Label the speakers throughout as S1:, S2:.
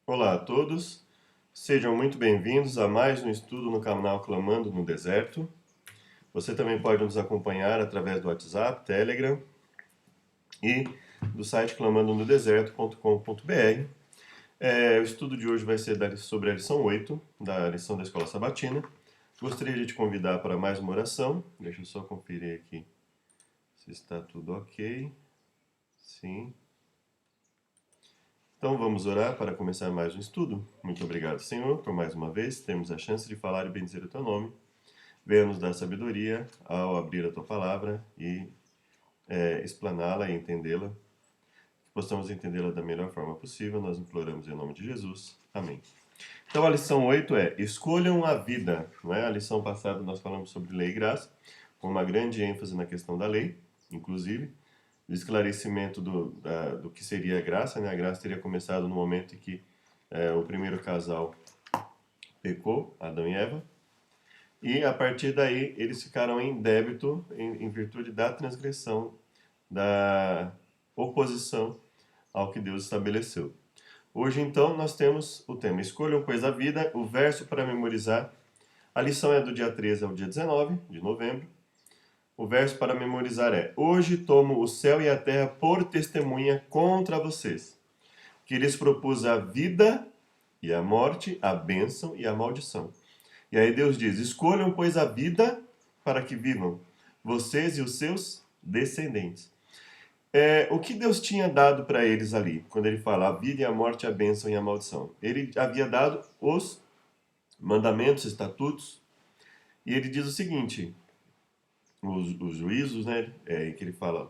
S1: Olá a todos, sejam muito bem-vindos a mais um estudo no canal Clamando no Deserto. Você também pode nos acompanhar através do WhatsApp, Telegram e do site clamandonodeserto.com.br. O estudo de hoje vai ser sobre a lição 8 da lição da Escola Sabatina. Gostaria de te convidar para mais uma oração. Deixa eu só conferir aqui se está tudo ok. Sim. Então vamos orar para começar mais um estudo. Muito obrigado, Senhor, por mais uma vez termos a chance de falar e bendizer o Teu nome. Venha nos dar sabedoria ao abrir a Tua palavra e explaná-la e entendê-la. Que possamos entendê-la da melhor forma possível, nós imploramos em nome de Jesus. Amém. Então a lição 8 é Escolham a vida. Não é? A lição passada nós falamos sobre lei e graça, com uma grande ênfase na questão da lei, inclusive o esclarecimento do que seria a graça. Né? A graça teria começado no momento em que o primeiro casal pecou, Adão e Eva, e a partir daí eles ficaram em débito em virtude da transgressão, da oposição ao que Deus estabeleceu. Hoje então nós temos o tema Escolham, pois, a vida, o verso para memorizar. A lição é do dia 13 ao dia 19 de novembro. O verso para memorizar é: Hoje tomo o céu e a terra por testemunha contra vocês, que lhes propus a vida e a morte, a bênção e a maldição. E aí Deus diz: Escolham, pois, a vida para que vivam, vocês e os seus descendentes. O que Deus tinha dado para eles ali, quando ele fala a vida e a morte, a bênção e a maldição? Ele havia dado os mandamentos, estatutos, e ele diz o seguinte: os juízos, né, que ele fala.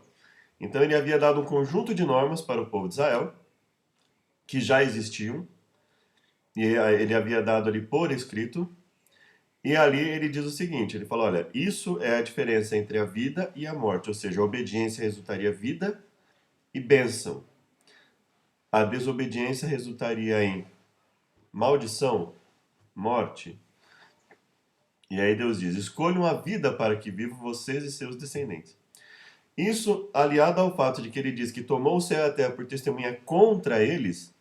S1: Então ele havia dado um conjunto de normas para o povo de Israel, que já existiam, e ele havia dado ali por escrito, e ali ele diz o seguinte, ele fala, olha, isso é a diferença entre a vida e a morte, ou seja, a obediência resultaria vida e bênção. A desobediência resultaria em maldição, morte. E aí Deus diz, escolham a vida para que vivam vocês e seus descendentes. Isso, aliado ao fato de que ele diz que tomou o céu e a terra por testemunha contra eles,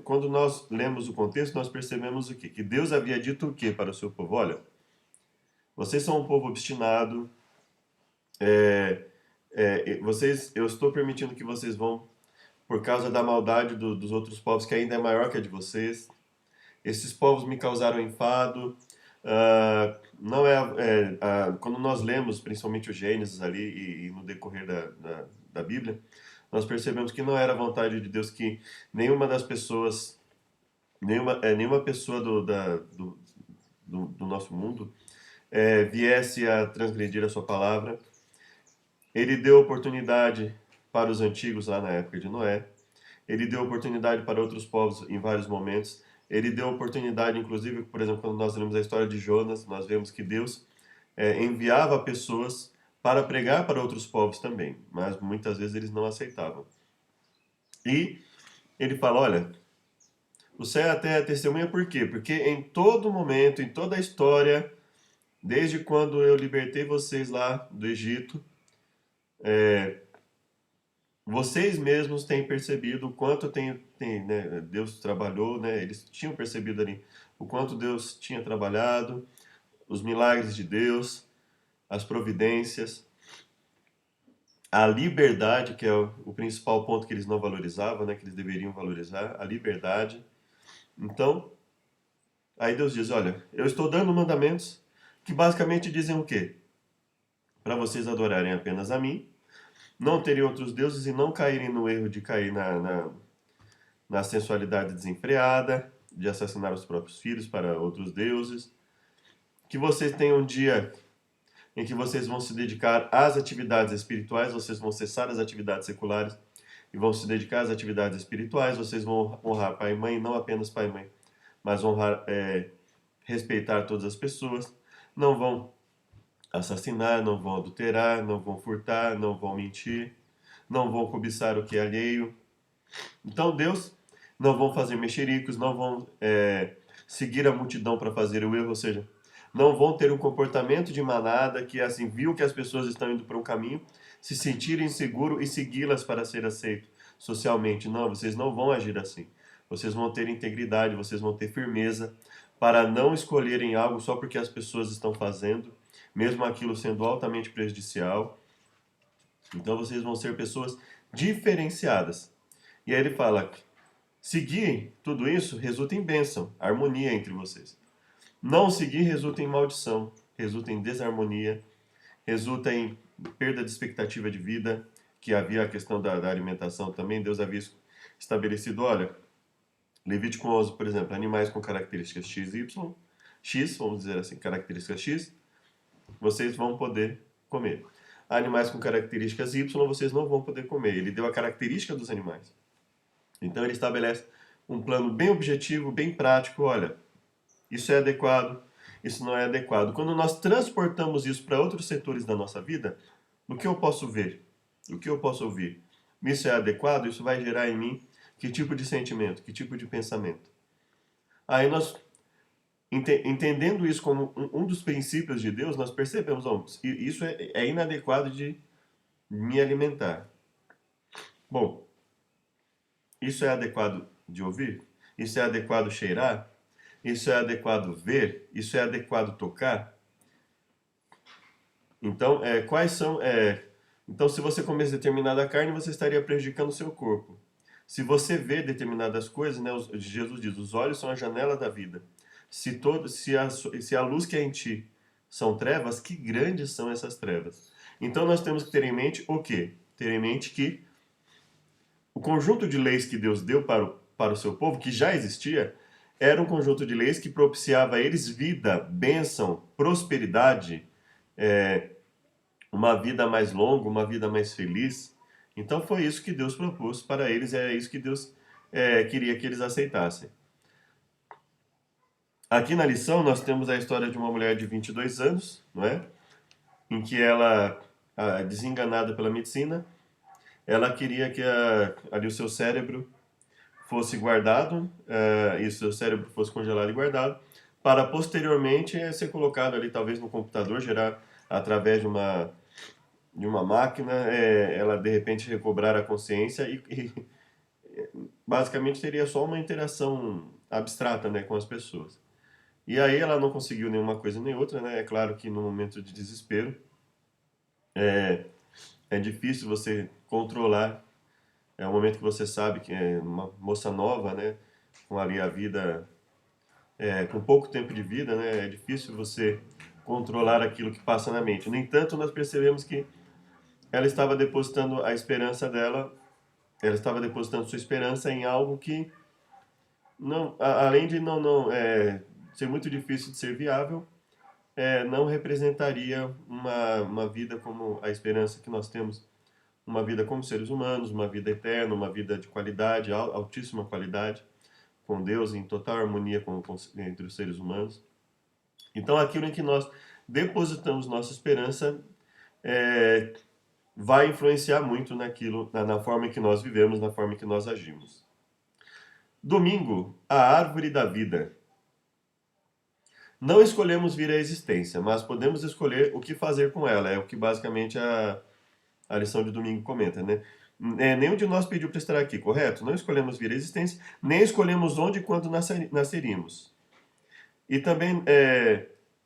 S1: quando nós lemos o contexto, nós percebemos o quê? Que Deus havia dito o quê para o seu povo? Olha, vocês são um povo obstinado, eu estou permitindo que vocês vão por causa da maldade dos outros povos, que ainda é maior que a de vocês. Esses povos me causaram enfado. Não quando nós lemos, principalmente o Gênesis ali e no decorrer da Bíblia, nós percebemos que não era a vontade de Deus que nenhuma das pessoas, nenhuma pessoa do nosso mundo viesse a transgredir a sua palavra. Ele deu oportunidade para os antigos lá na época de Noé. Ele deu oportunidade para outros povos em vários momentos. Ele deu oportunidade, inclusive, por exemplo, quando nós lemos a história de Jonas, nós vemos que Deus enviava pessoas para pregar para outros povos também, mas muitas vezes eles não aceitavam. E ele fala, olha, o céu e a terra é testemunha por quê? Porque em todo momento, em toda a história, desde quando eu libertei vocês lá do Egito, vocês mesmos têm percebido o quanto né, Deus trabalhou, né, eles tinham percebido ali o quanto Deus tinha trabalhado, os milagres de Deus, as providências, a liberdade, que é o principal ponto que eles não valorizavam, né, que eles deveriam valorizar, a liberdade. Então, aí Deus diz, olha, eu estou dando mandamentos que basicamente dizem o quê? Para vocês adorarem apenas a mim, não terem outros deuses e não caírem no erro de cair na sensualidade desenfreada, de assassinar os próprios filhos para outros deuses. Que vocês tenham um dia em que vocês vão se dedicar às atividades espirituais, vocês vão cessar as atividades seculares e vão se dedicar às atividades espirituais, vocês vão honrar pai e mãe, não apenas pai e mãe, mas honrar, respeitar todas as pessoas, não vão assassinar, não vão adulterar, não vão furtar, não vão mentir, não vão cobiçar o que é alheio. Então Deus, não vão fazer mexericos, não vão seguir a multidão para fazer o erro, ou seja, não vão ter um comportamento de manada que assim viu que as pessoas estão indo para um caminho, se sentirem inseguro e segui-las para ser aceito socialmente. Não, vocês não vão agir assim. vocês vão ter integridade, vocês vão ter firmeza para não escolherem algo só porque as pessoas estão fazendo, mesmo aquilo sendo altamente prejudicial. Então vocês vão ser pessoas diferenciadas. E aí ele fala: seguir tudo isso resulta em bênção, harmonia entre vocês. Não seguir resulta em maldição, resulta em desarmonia, resulta em perda de expectativa de vida, que havia a questão da alimentação também. Deus havia estabelecido, olha, Levítico 11, por exemplo, animais com características X, Y, X, vamos dizer assim, características X, vocês vão poder comer. Animais com características Y, vocês não vão poder comer. Ele deu a característica dos animais. Então ele estabelece um plano bem objetivo, bem prático. Olha, isso é adequado, isso não é adequado. Quando nós transportamos isso para outros setores da nossa vida, o que eu posso ver? O que eu posso ouvir? Isso é adequado? Isso vai gerar em mim que tipo de sentimento? Que tipo de pensamento? Aí nós, entendendo isso como um dos princípios de Deus, nós percebemos, oh, isso é inadequado de me alimentar. Bom, isso é adequado de ouvir? Isso é adequado cheirar? Isso é adequado ver? Isso é adequado tocar? Então, quais são... então, se você comer determinada carne, você estaria prejudicando o seu corpo. Se você vê determinadas coisas, né, Jesus diz, os olhos são a janela da vida. Se a luz que é em ti são trevas, que grandes são essas trevas? Então, nós temos que ter em mente o quê? Ter em mente que o conjunto de leis que Deus deu para o seu povo, que já existia, era um conjunto de leis que propiciava a eles vida, bênção, prosperidade, uma vida mais longa, uma vida mais feliz. Então foi isso que Deus propôs para eles, é isso que Deus queria que eles aceitassem. Aqui na lição nós temos a história de uma mulher de 22 anos, não é? Em que ela, desenganada pela medicina, ela queria que ali o seu cérebro fosse guardado, e o seu cérebro fosse congelado e guardado, para posteriormente ser colocado ali talvez no computador, gerar através de uma máquina, ela de repente recobrar a consciência e basicamente teria só uma interação abstrata, né, com as pessoas. E aí ela não conseguiu nenhuma coisa nem outra, né? É claro que no momento de desespero é difícil você controlar. É um momento que você sabe que é uma moça nova, né? Com ali a vida, com pouco tempo de vida, né? É difícil você controlar aquilo que passa na mente. No entanto, nós percebemos que ela estava depositando a esperança dela, ela estava depositando sua esperança em algo que, não, além de não ser muito difícil de ser viável, não representaria uma vida como a esperança que nós temos, uma vida como seres humanos, uma vida eterna, uma vida de qualidade, altíssima qualidade, com Deus, em total harmonia entre os seres humanos. Então, aquilo em que nós depositamos nossa esperança vai influenciar muito naquilo, na forma em que nós vivemos, na forma em que nós agimos. Domingo, a árvore da vida. Não escolhemos vir à existência, mas podemos escolher o que fazer com ela. É o que basicamente a lição de domingo comenta, né? Nenhum de nós pediu para estar aqui, correto? Não escolhemos vir à existência, nem escolhemos onde e quando nasceríamos. E também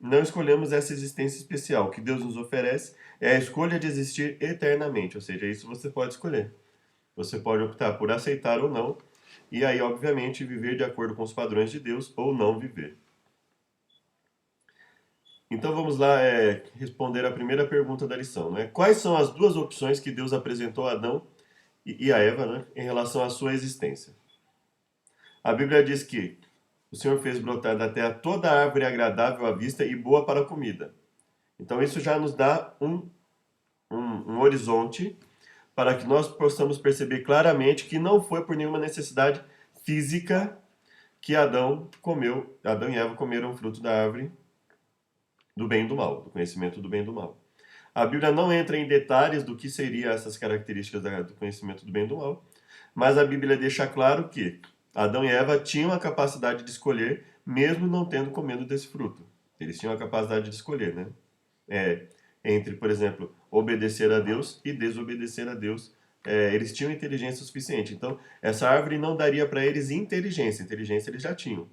S1: não escolhemos essa existência especial. O que Deus nos oferece é a escolha de existir eternamente, ou seja, isso você pode escolher. Você pode optar por aceitar ou não, e aí, obviamente, viver de acordo com os padrões de Deus ou não viver. Então vamos lá responder a primeira pergunta da lição, né? Quais são as duas opções que Deus apresentou a Adão e a Eva, né, em relação à sua existência? A Bíblia diz que o Senhor fez brotar da terra toda árvore agradável à vista e boa para a comida. Então isso já nos dá um horizonte para que nós possamos perceber claramente que não foi por nenhuma necessidade física que Adão e Eva comeram o fruto da árvore do bem e do mal, do conhecimento do bem e do mal. A Bíblia não entra em detalhes do que seriam essas características do conhecimento do bem e do mal, mas a Bíblia deixa claro que Adão e Eva tinham a capacidade de escolher, mesmo não tendo comido desse fruto. Eles tinham a capacidade de escolher, né? Entre, por exemplo, obedecer a Deus e desobedecer a Deus eles tinham inteligência suficiente. Então, essa árvore não daria para eles inteligência. Inteligência eles já tinham.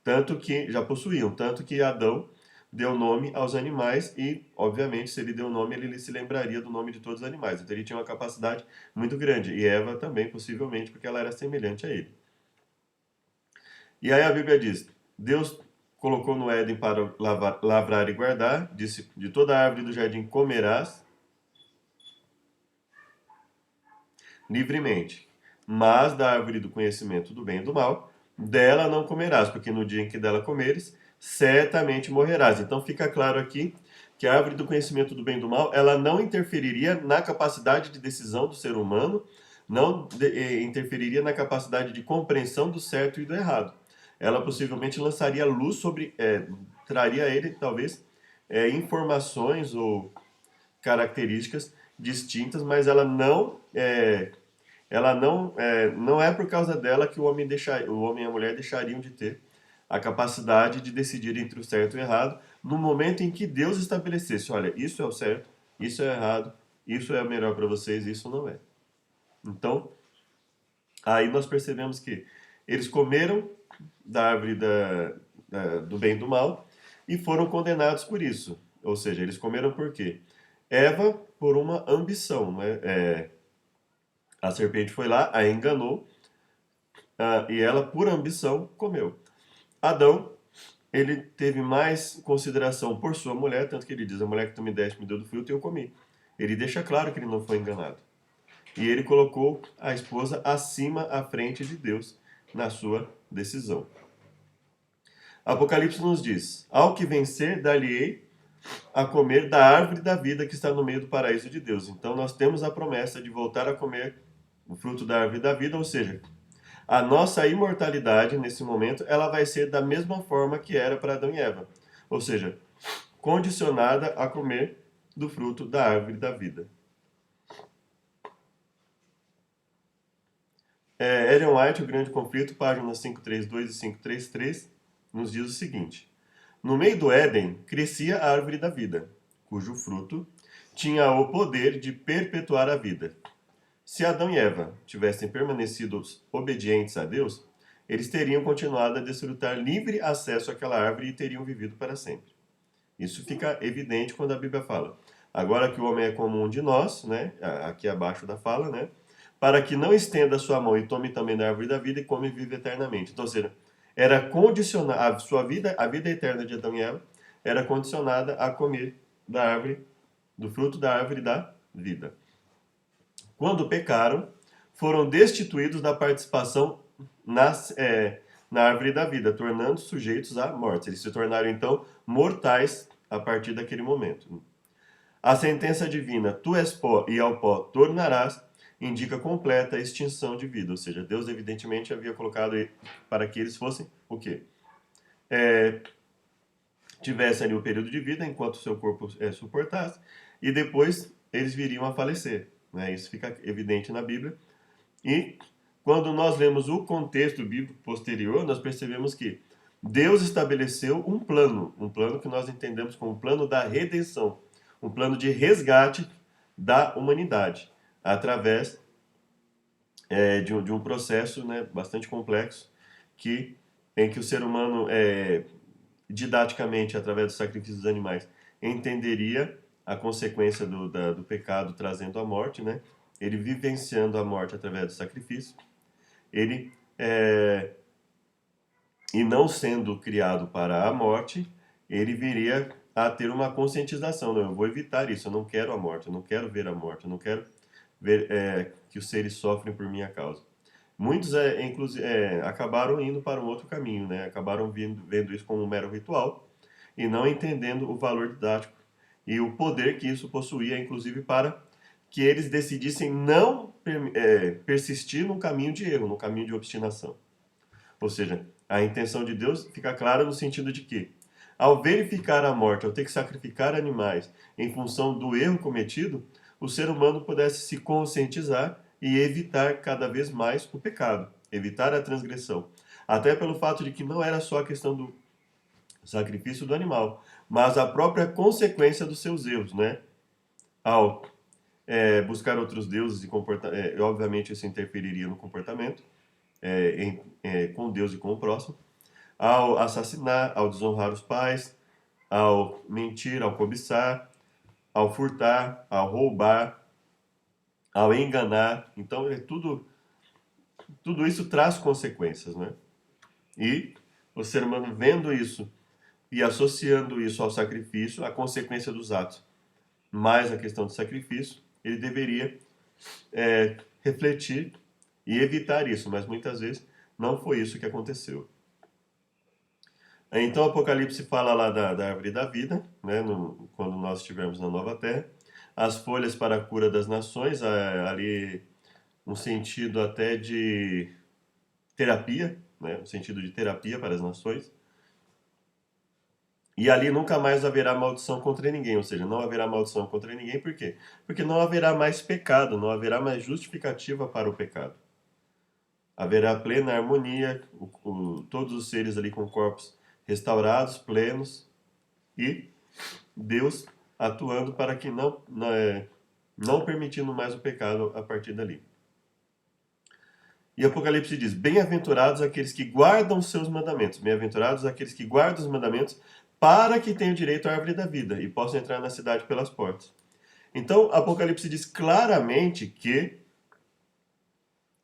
S1: Tanto que, já possuíam. Tanto que Adão deu nome aos animais e, obviamente, se ele deu nome, ele se lembraria do nome de todos os animais. Então, ele tinha uma capacidade muito grande. E Eva também, possivelmente, porque ela era semelhante a ele. E aí a Bíblia diz, Deus colocou no Éden para lavrar e guardar, disse, de toda árvore do jardim comerás livremente, mas da árvore do conhecimento do bem e do mal, dela não comerás, porque no dia em que dela comeres, certamente morrerás. Então fica claro aqui que a árvore do conhecimento do bem e do mal, ela não interferiria na capacidade de decisão do ser humano, não interferiria na capacidade de compreensão do certo e do errado. Ela possivelmente lançaria luz sobre, traria a ele talvez informações ou características distintas, mas não é por causa dela que o homem e a mulher deixariam de ter a capacidade de decidir entre o certo e o errado no momento em que Deus estabelecesse, olha, isso é o certo, isso é o errado, isso é o melhor para vocês, isso não é. Então, aí nós percebemos que eles comeram da árvore do bem e do mal e foram condenados por isso. Ou seja, eles comeram por quê? Eva, por uma ambição, né? A serpente foi lá, a enganou, e ela, por ambição, comeu. Adão, ele teve mais consideração por sua mulher, tanto que ele diz, a mulher que tu me deste me deu do fruto e eu comi. Ele deixa claro que ele não foi enganado. E ele colocou a esposa acima, à frente de Deus, na sua decisão. Apocalipse nos diz, ao que vencer, dar-lhe-ei a comer da árvore da vida que está no meio do paraíso de Deus. Então nós temos a promessa de voltar a comer o fruto da árvore da vida, ou seja, a nossa imortalidade nesse momento, ela vai ser da mesma forma que era para Adão e Eva. Ou seja, condicionada a comer do fruto da árvore da vida. Ellen White, O Grande Conflito, páginas 532 e 533, nos diz o seguinte: no meio do Éden crescia a árvore da vida, cujo fruto tinha o poder de perpetuar a vida. Se Adão e Eva tivessem permanecido obedientes a Deus, eles teriam continuado a desfrutar livre acesso àquela árvore e teriam vivido para sempre. Isso fica evidente quando a Bíblia fala: agora que o homem é como um de nós, né, aqui abaixo da fala, né, para que não estenda a sua mão e tome também da árvore da vida e come e vive eternamente. Então, ou seja, era condicionada a sua vida, a vida eterna de Adão e Eva, era condicionada a comer da árvore, do fruto da árvore da vida. Quando pecaram, foram destituídos da participação na árvore da vida, tornando sujeitos à morte. Eles se tornaram, então, mortais a partir daquele momento. A sentença divina, tu és pó e ao pó tornarás, indica completa extinção de vida. Ou seja, Deus evidentemente havia colocado para que eles fossem o quê? Tivessem ali o período de vida, enquanto o seu corpo suportasse, e depois eles viriam a falecer. Né? Isso fica evidente na Bíblia. E quando nós lemos o contexto bíblico posterior, nós percebemos que Deus estabeleceu um plano que nós entendemos como o plano da redenção, um plano de resgate da humanidade, através de um processo, né, bastante complexo, em que o ser humano, didaticamente, através do sacrifício dos animais, entenderia a consequência do pecado trazendo a morte, né? Ele vivenciando a morte através do sacrifício, ele, e não sendo criado para a morte, ele viria a ter uma conscientização. Não, eu vou evitar isso, eu não quero a morte, eu não quero ver a morte, eu não quero ver que os seres sofrem por minha causa. Muitos, inclusive, acabaram indo para um outro caminho, né? Acabaram vendo isso como um mero ritual e não entendendo o valor didático e o poder que isso possuía, inclusive para que eles decidissem não persistir no caminho de erro, no caminho de obstinação. Ou seja, a intenção de Deus fica clara no sentido de que, ao verificar a morte, ao ter que sacrificar animais em função do erro cometido, o ser humano pudesse se conscientizar e evitar cada vez mais o pecado, evitar a transgressão. Até pelo fato de que não era só a questão do sacrifício do animal, mas a própria consequência dos seus erros, né? Ao buscar outros deuses e obviamente isso interferiria no comportamento com Deus e com o próximo, ao assassinar, ao desonrar os pais, ao mentir, ao cobiçar, ao furtar, ao roubar, ao enganar. Então, tudo isso traz consequências, né? E o ser humano vendo isso e associando isso ao sacrifício, a consequência dos atos, mais a questão do sacrifício, ele deveria refletir e evitar isso, mas muitas vezes não foi isso que aconteceu. Então, o Apocalipse fala lá da árvore da vida, né, quando nós estivermos na nova terra, as folhas para a cura das nações, ali um sentido até de terapia, né, um sentido de terapia para as nações. E ali nunca mais haverá maldição contra ninguém, ou seja, não haverá maldição contra ninguém, por quê? Porque não haverá mais pecado, não haverá mais justificativa para o pecado. Haverá plena harmonia, todos os seres ali com corpos restaurados, plenos, e Deus atuando para que não permitindo mais o pecado a partir dali. E Apocalipse diz: bem-aventurados aqueles que guardam os seus mandamentos, bem-aventurados aqueles que guardam os mandamentos, para que tenham direito à árvore da vida e possam entrar na cidade pelas portas. Então, Apocalipse diz claramente que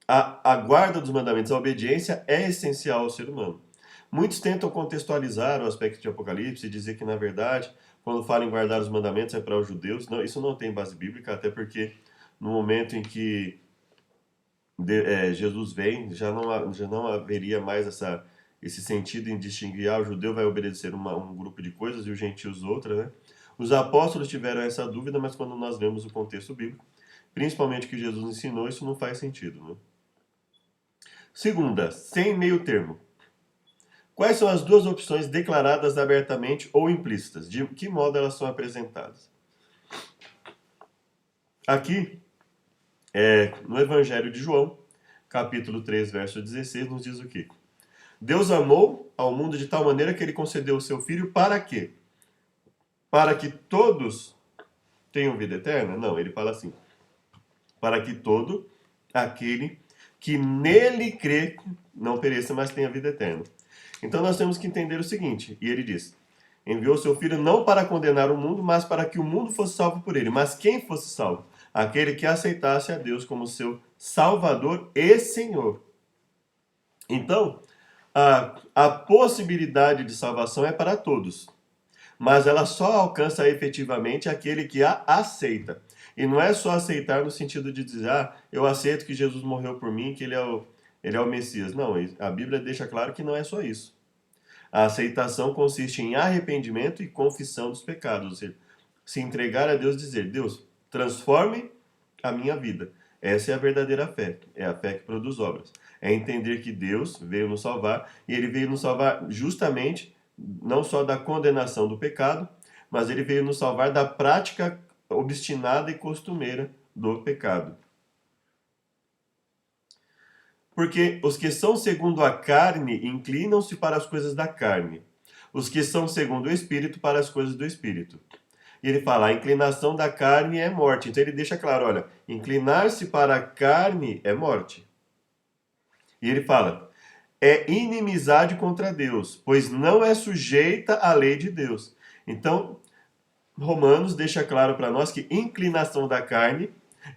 S1: a guarda dos mandamentos, a obediência é essencial ao ser humano. Muitos tentam contextualizar o aspecto de Apocalipse e dizer que, na verdade, quando fala em guardar os mandamentos é para os judeus. Não, isso não tem base bíblica, até porque no momento em que Jesus vem, já não haveria mais esse sentido em distinguir, o judeu vai obedecer um grupo de coisas e os gentios outra, né? Os apóstolos tiveram essa dúvida, mas quando nós vemos o contexto bíblico, principalmente o que Jesus ensinou, isso não faz sentido, né? Segunda, sem meio termo. Quais são as duas opções declaradas abertamente ou implícitas? De que modo elas são apresentadas? Aqui, no Evangelho de João, capítulo 3, verso 16, nos diz o quê? Deus amou ao mundo de tal maneira que ele concedeu o seu Filho para quê? Para que todos tenham vida eterna? Não, ele fala assim, para que todo aquele que nele crê não pereça, mas tenha vida eterna. Então nós temos que entender o seguinte, e ele diz: enviou seu Filho não para condenar o mundo, mas para que o mundo fosse salvo por ele. Mas quem fosse salvo? Aquele que aceitasse a Deus como seu Salvador e Senhor. Então, a possibilidade de salvação é para todos, mas ela só alcança efetivamente aquele que a aceita. E não é só aceitar no sentido de dizer, eu aceito que Jesus morreu por mim, que ele é o Messias. Não, a Bíblia deixa claro que não é só isso. A aceitação consiste em arrependimento e confissão dos pecados, ou seja, se entregar a Deus e dizer, Deus, transforme a minha vida. Essa é a verdadeira fé, é a fé que produz obras. É entender que Deus veio nos salvar, e ele veio nos salvar justamente, não só da condenação do pecado, mas ele veio nos salvar da prática obstinada e costumeira do pecado. Porque os que são segundo a carne inclinam-se para as coisas da carne, os que são segundo o Espírito para as coisas do Espírito. E ele fala, a inclinação da carne é morte. Então ele deixa claro, olha, inclinar-se para a carne é morte. E ele fala, é inimizade contra Deus, pois não é sujeita à lei de Deus. Então, Romanos deixa claro para nós que inclinação da carne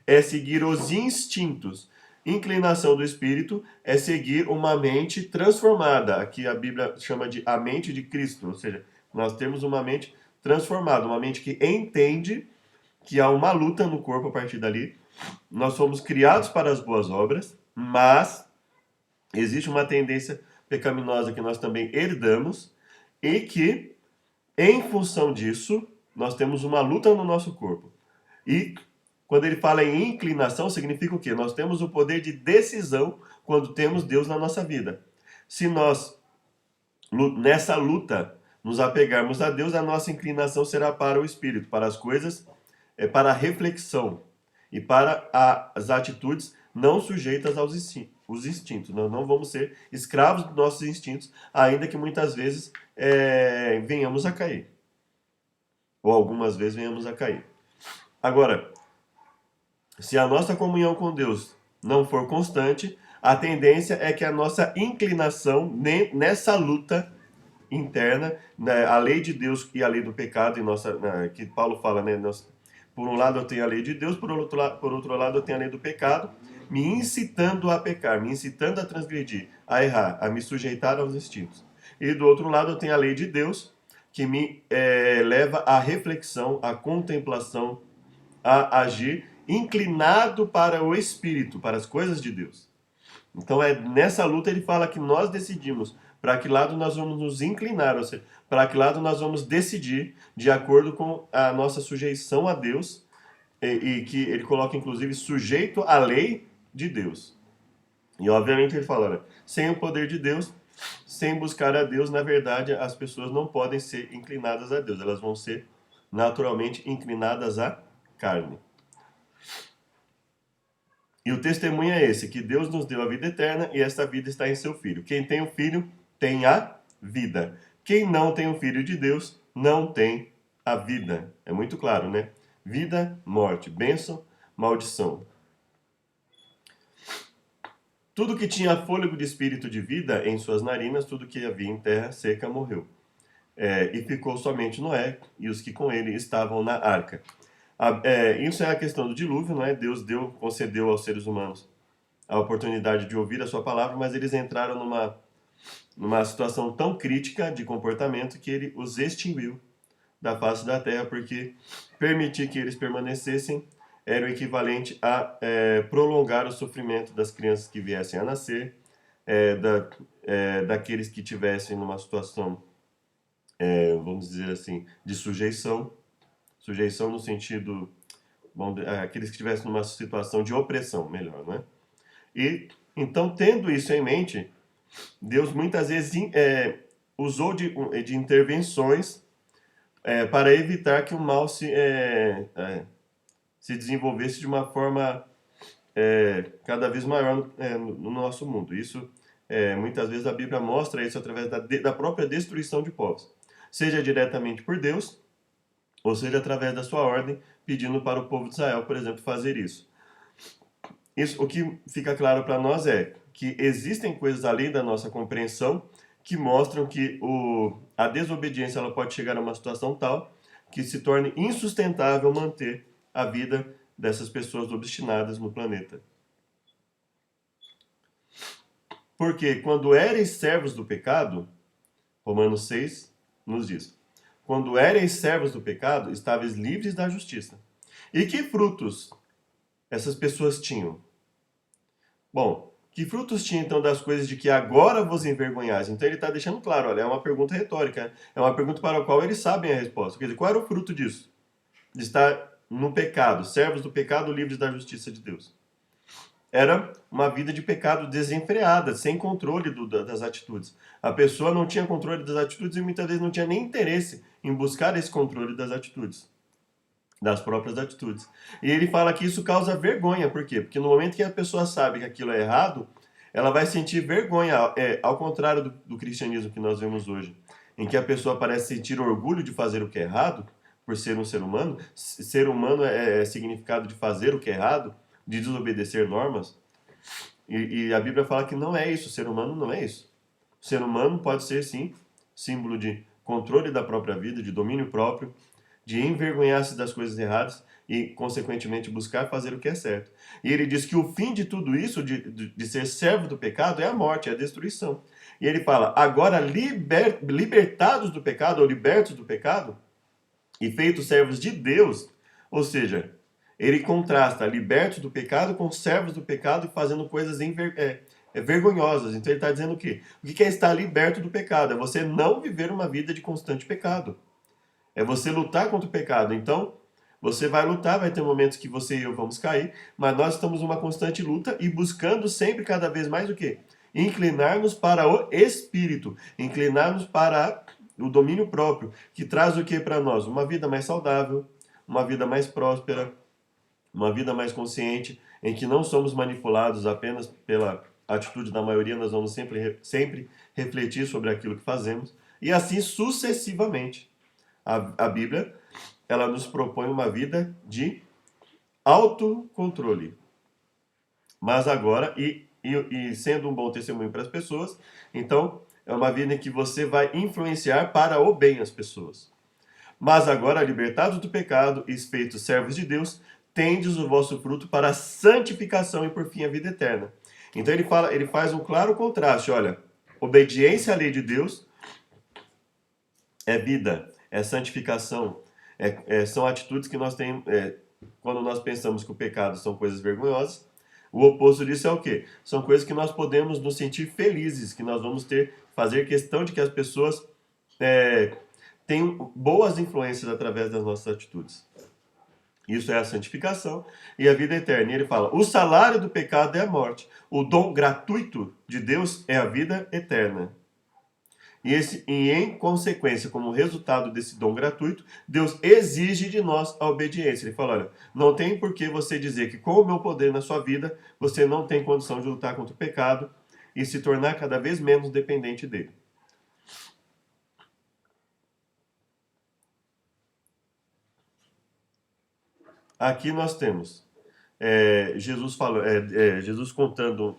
S1: é seguir os instintos. Inclinação do espírito é seguir uma mente transformada. Aqui a Bíblia chama de a mente de Cristo, ou seja, nós temos uma mente transformada, uma mente que entende que há uma luta no corpo a partir dali. Nós fomos criados para as boas obras, mas existe uma tendência pecaminosa que nós também herdamos e que, em função disso, nós temos uma luta no nosso corpo. E quando ele fala em inclinação, significa o quê? Nós temos o poder de decisão quando temos Deus na nossa vida. Se nós, nessa luta, nos apegarmos a Deus, a nossa inclinação será para o Espírito, para as coisas, para a reflexão e para as atitudes não sujeitas aos instintos. Nós não vamos ser escravos dos nossos instintos, ainda que muitas vezes venhamos a cair. Ou algumas vezes venhamos a cair. Agora, Se a nossa comunhão com Deus não for constante, a tendência é que a nossa inclinação nessa luta interna, né, a lei de Deus e a lei do pecado, que Paulo fala, né? Por um lado eu tenho a lei de Deus, por outro lado eu tenho a lei do pecado, me incitando a pecar, me incitando a transgredir, a errar, a me sujeitar aos instintos. E do outro lado eu tenho a lei de Deus, que me leva à reflexão, à contemplação, a agir inclinado para o Espírito, para as coisas de Deus. Então nessa luta ele fala que nós decidimos para que lado nós vamos nos inclinar, ou seja, para que lado nós vamos decidir de acordo com a nossa sujeição a Deus e que ele coloca inclusive sujeito à lei de Deus. E obviamente ele fala, né, sem o poder de Deus, sem buscar a Deus, na verdade as pessoas não podem ser inclinadas a Deus, elas vão ser naturalmente inclinadas à carne. E o testemunho é esse, que Deus nos deu a vida eterna e esta vida está em seu Filho. Quem tem o Filho tem a vida. Quem não tem o Filho de Deus não tem a vida. É muito claro, né? Vida, morte, bênção, maldição. Tudo que tinha fôlego de espírito de vida em suas narinas, tudo que havia em terra seca morreu. E ficou somente Noé e os que com ele estavam na arca. Isso é a questão do dilúvio, não é? Deus concedeu aos seres humanos a oportunidade de ouvir a sua palavra, mas eles entraram numa situação tão crítica de comportamento que ele os extinguiu da face da terra, porque permitir que eles permanecessem era o equivalente a prolongar o sofrimento das crianças que viessem a nascer, daqueles que tivessem numa situação, vamos dizer assim, de sujeição no sentido, aqueles que estivessem numa situação de opressão, melhor, não é? E, então, tendo isso em mente, Deus muitas vezes usou de intervenções para evitar que o mal se desenvolvesse de uma forma cada vez maior no nosso mundo. Isso, muitas vezes, a Bíblia mostra isso através da própria destruição de povos. Seja diretamente por Deus, ou seja, através da sua ordem, pedindo para o povo de Israel, por exemplo, fazer isso. O que fica claro para nós é que existem coisas além da nossa compreensão que mostram que a desobediência ela pode chegar a uma situação tal que se torne insustentável manter a vida dessas pessoas obstinadas no planeta. Porque quando éreis servos do pecado, Romanos 6 nos diz, quando éreis servos do pecado, estáveis livres da justiça. E que frutos essas pessoas tinham? Bom, que frutos tinham então das coisas de que agora vos envergonhais? Então ele está deixando claro, olha, é uma pergunta retórica, é uma pergunta para a qual eles sabem a resposta. Quer dizer, qual era o fruto disso? De estar no pecado, servos do pecado, livres da justiça de Deus. Era uma vida de pecado desenfreada, sem controle das atitudes. A pessoa não tinha controle das atitudes e muitas vezes não tinha nem interesse em buscar esse controle das atitudes, das próprias atitudes. E ele fala que isso causa vergonha, por quê? Porque no momento que a pessoa sabe que aquilo é errado, ela vai sentir vergonha, ao contrário do cristianismo que nós vemos hoje, em que a pessoa parece sentir orgulho de fazer o que é errado, por ser um ser humano. Ser humano é significado de fazer o que é errado, de desobedecer normas. E a Bíblia fala que não é isso, o ser humano não é isso. O ser humano pode ser, sim, símbolo de controle da própria vida, de domínio próprio, de envergonhar-se das coisas erradas e, consequentemente, buscar fazer o que é certo. E ele diz que o fim de tudo isso, de ser servo do pecado, é a morte, é a destruição. E ele fala, agora libertados do pecado, ou libertos do pecado, e feitos servos de Deus, ou seja, ele contrasta libertos do pecado com servos do pecado e fazendo coisas vergonhosas. Então ele está dizendo o quê? O que é estar liberto do pecado? É você não viver uma vida de constante pecado. É você lutar contra o pecado. Então, você vai lutar, vai ter momentos que você e eu vamos cair, mas nós estamos numa constante luta e buscando sempre cada vez mais o quê? Inclinar-nos para o Espírito, inclinar-nos para o domínio próprio, que traz o que para nós? Uma vida mais saudável, uma vida mais próspera, uma vida mais consciente, em que não somos manipulados apenas pela atitude da maioria, nós vamos sempre refletir sobre aquilo que fazemos, e assim sucessivamente. A Bíblia, ela nos propõe uma vida de autocontrole. Mas agora, e sendo um bom testemunho para as pessoas, então é uma vida em que você vai influenciar para o bem as pessoas. Mas agora, libertados do pecado e feitos servos de Deus, tendes o vosso fruto para a santificação e por fim a vida eterna. Então ele faz um claro contraste, olha, obediência à lei de Deus é vida, é santificação, são atitudes que nós temos, quando nós pensamos que o pecado são coisas vergonhosas, o oposto disso é o quê? São coisas que nós podemos nos sentir felizes, que nós vamos fazer questão de que as pessoas é, tenham boas influências através das nossas atitudes. Isso é a santificação e a vida eterna. E ele fala, o salário do pecado é a morte, o dom gratuito de Deus é a vida eterna. E em consequência, como resultado desse dom gratuito, Deus exige de nós a obediência. Ele fala, olha, não tem por que você dizer que com o meu poder na sua vida, você não tem condição de lutar contra o pecado e se tornar cada vez menos dependente dele. Aqui nós temos Jesus contando,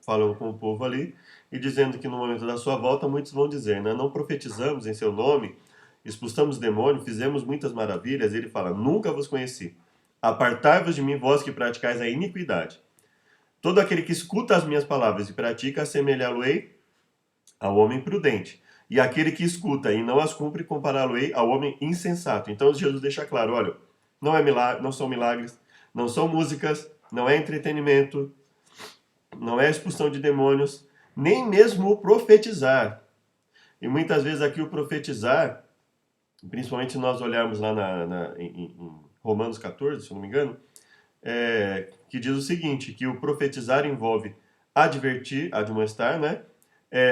S1: falando com o povo ali e dizendo que no momento da sua volta muitos vão dizer, né, não profetizamos em seu nome, expulsamos demônio, fizemos muitas maravilhas. E ele fala, nunca vos conheci. Apartai-vos de mim, vós que praticais a iniquidade. Todo aquele que escuta as minhas palavras e pratica, assemelhá-lo-ei ao homem prudente. E aquele que escuta e não as cumpre, compará-lo-ei ao homem insensato. Então Jesus deixa claro, olha, não é milagre, não são milagres, não são músicas, não é entretenimento, não é expulsão de demônios, nem mesmo o profetizar. E muitas vezes aqui o profetizar, principalmente se nós olharmos lá em Romanos 14, se eu não me engano, que diz o seguinte, que o profetizar envolve advertir, admoestar, né?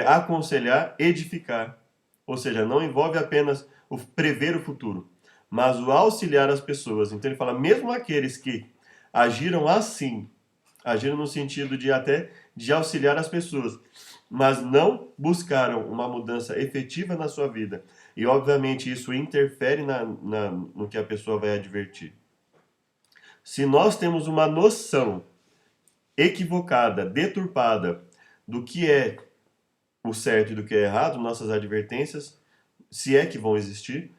S1: Aconselhar, edificar. Ou seja, não envolve apenas o prever o futuro, mas o auxiliar as pessoas. Então ele fala, mesmo aqueles que agiram assim, agiram no sentido de auxiliar as pessoas, mas não buscaram uma mudança efetiva na sua vida. E obviamente isso interfere no que a pessoa vai advertir. Se nós temos uma noção equivocada, deturpada do que é o certo e do que é errado, nossas advertências, se é que vão existir,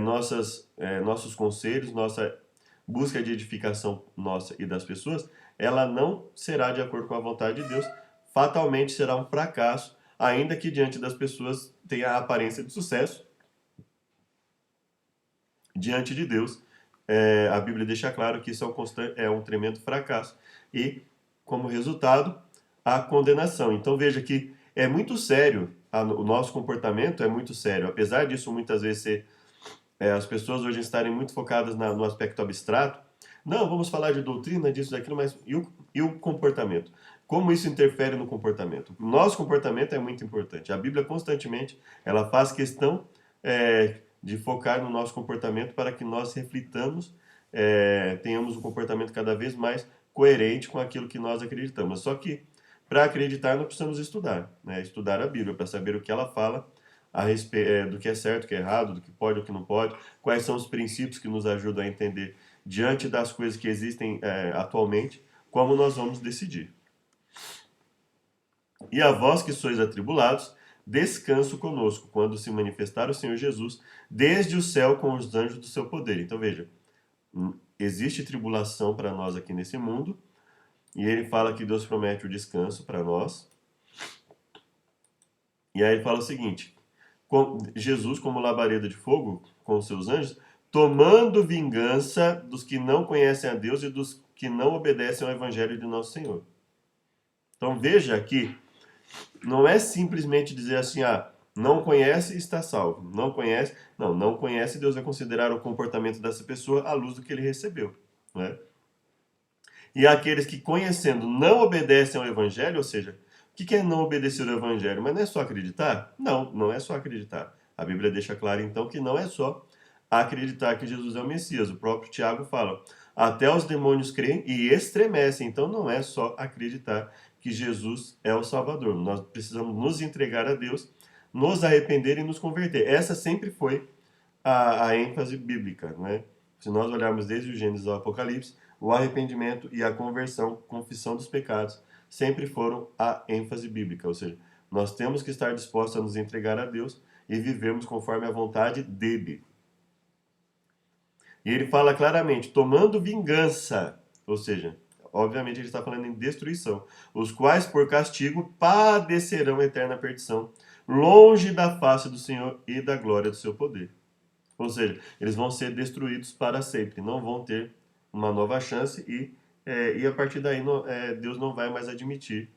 S1: nossos conselhos, nossa busca de edificação nossa e das pessoas, ela não será de acordo com a vontade de Deus, fatalmente será um fracasso, ainda que diante das pessoas tenha a aparência de sucesso. Diante de Deus, a Bíblia deixa claro que isso é um tremendo fracasso e, como resultado, a condenação. Então veja que é muito sério, o nosso comportamento é muito sério, apesar disso muitas vezes as pessoas hoje estarem muito focadas no aspecto abstrato. Não, vamos falar de doutrina, disso, daquilo, mas e o comportamento? Como isso interfere no comportamento? O nosso comportamento é muito importante. A Bíblia constantemente ela faz questão de focar no nosso comportamento para que nós reflitamos, tenhamos um comportamento cada vez mais coerente com aquilo que nós acreditamos. Só que, para acreditar, nós precisamos estudar, né? Estudar a Bíblia, para saber o que ela fala a respeito do que é certo, o que é errado, do que pode, o que não pode, quais são os princípios que nos ajudam a entender, diante das coisas que existem atualmente, como nós vamos decidir. E a vós que sois atribulados, descanso conosco, quando se manifestar o Senhor Jesus, desde o céu com os anjos do seu poder. Então veja, existe tribulação para nós aqui nesse mundo, e ele fala que Deus promete o descanso para nós. E aí ele fala o seguinte, Jesus como labareda de fogo com os seus anjos, tomando vingança dos que não conhecem a Deus e dos que não obedecem ao evangelho de nosso Senhor. Então veja que não é simplesmente dizer assim, não conhece, está salvo. Não conhece, não conhece, Deus vai considerar o comportamento dessa pessoa à luz do que ele recebeu, né? E aqueles que conhecendo não obedecem ao evangelho, ou seja, o que é não obedecer ao evangelho? Mas não é só acreditar? Não, não é só acreditar. A Bíblia deixa claro então que não é só acreditar que Jesus é o Messias. O próprio Tiago fala, até os demônios creem e estremecem. Então não é só acreditar que Jesus é o Salvador. Nós precisamos nos entregar a Deus, nos arrepender e nos converter. Essa sempre foi a ênfase bíblica, né? Se nós olharmos desde o Gênesis ao Apocalipse, o arrependimento e a conversão, confissão dos pecados, sempre foram a ênfase bíblica, ou seja, nós temos que estar dispostos a nos entregar a Deus e vivermos conforme a vontade dele. E ele fala claramente, tomando vingança, ou seja, obviamente ele está falando em destruição, os quais por castigo padecerão eterna perdição, longe da face do Senhor e da glória do seu poder. Ou seja, eles vão ser destruídos para sempre, não vão ter uma nova chance e a partir daí Deus não vai mais admitir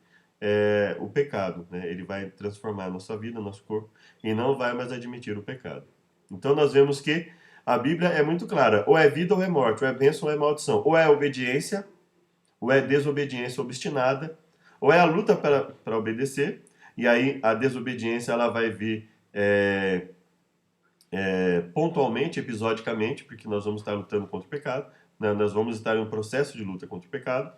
S1: o pecado. Né? Ele vai transformar a nossa vida, nosso corpo, e não vai mais admitir o pecado. Então nós vemos que a Bíblia é muito clara, ou é vida ou é morte, ou é bênção ou é maldição, ou é obediência, ou é desobediência obstinada, ou é a luta para obedecer, e aí a desobediência ela vai vir pontualmente, episodicamente, porque nós vamos estar lutando contra o pecado, né? Nós vamos estar em um processo de luta contra o pecado,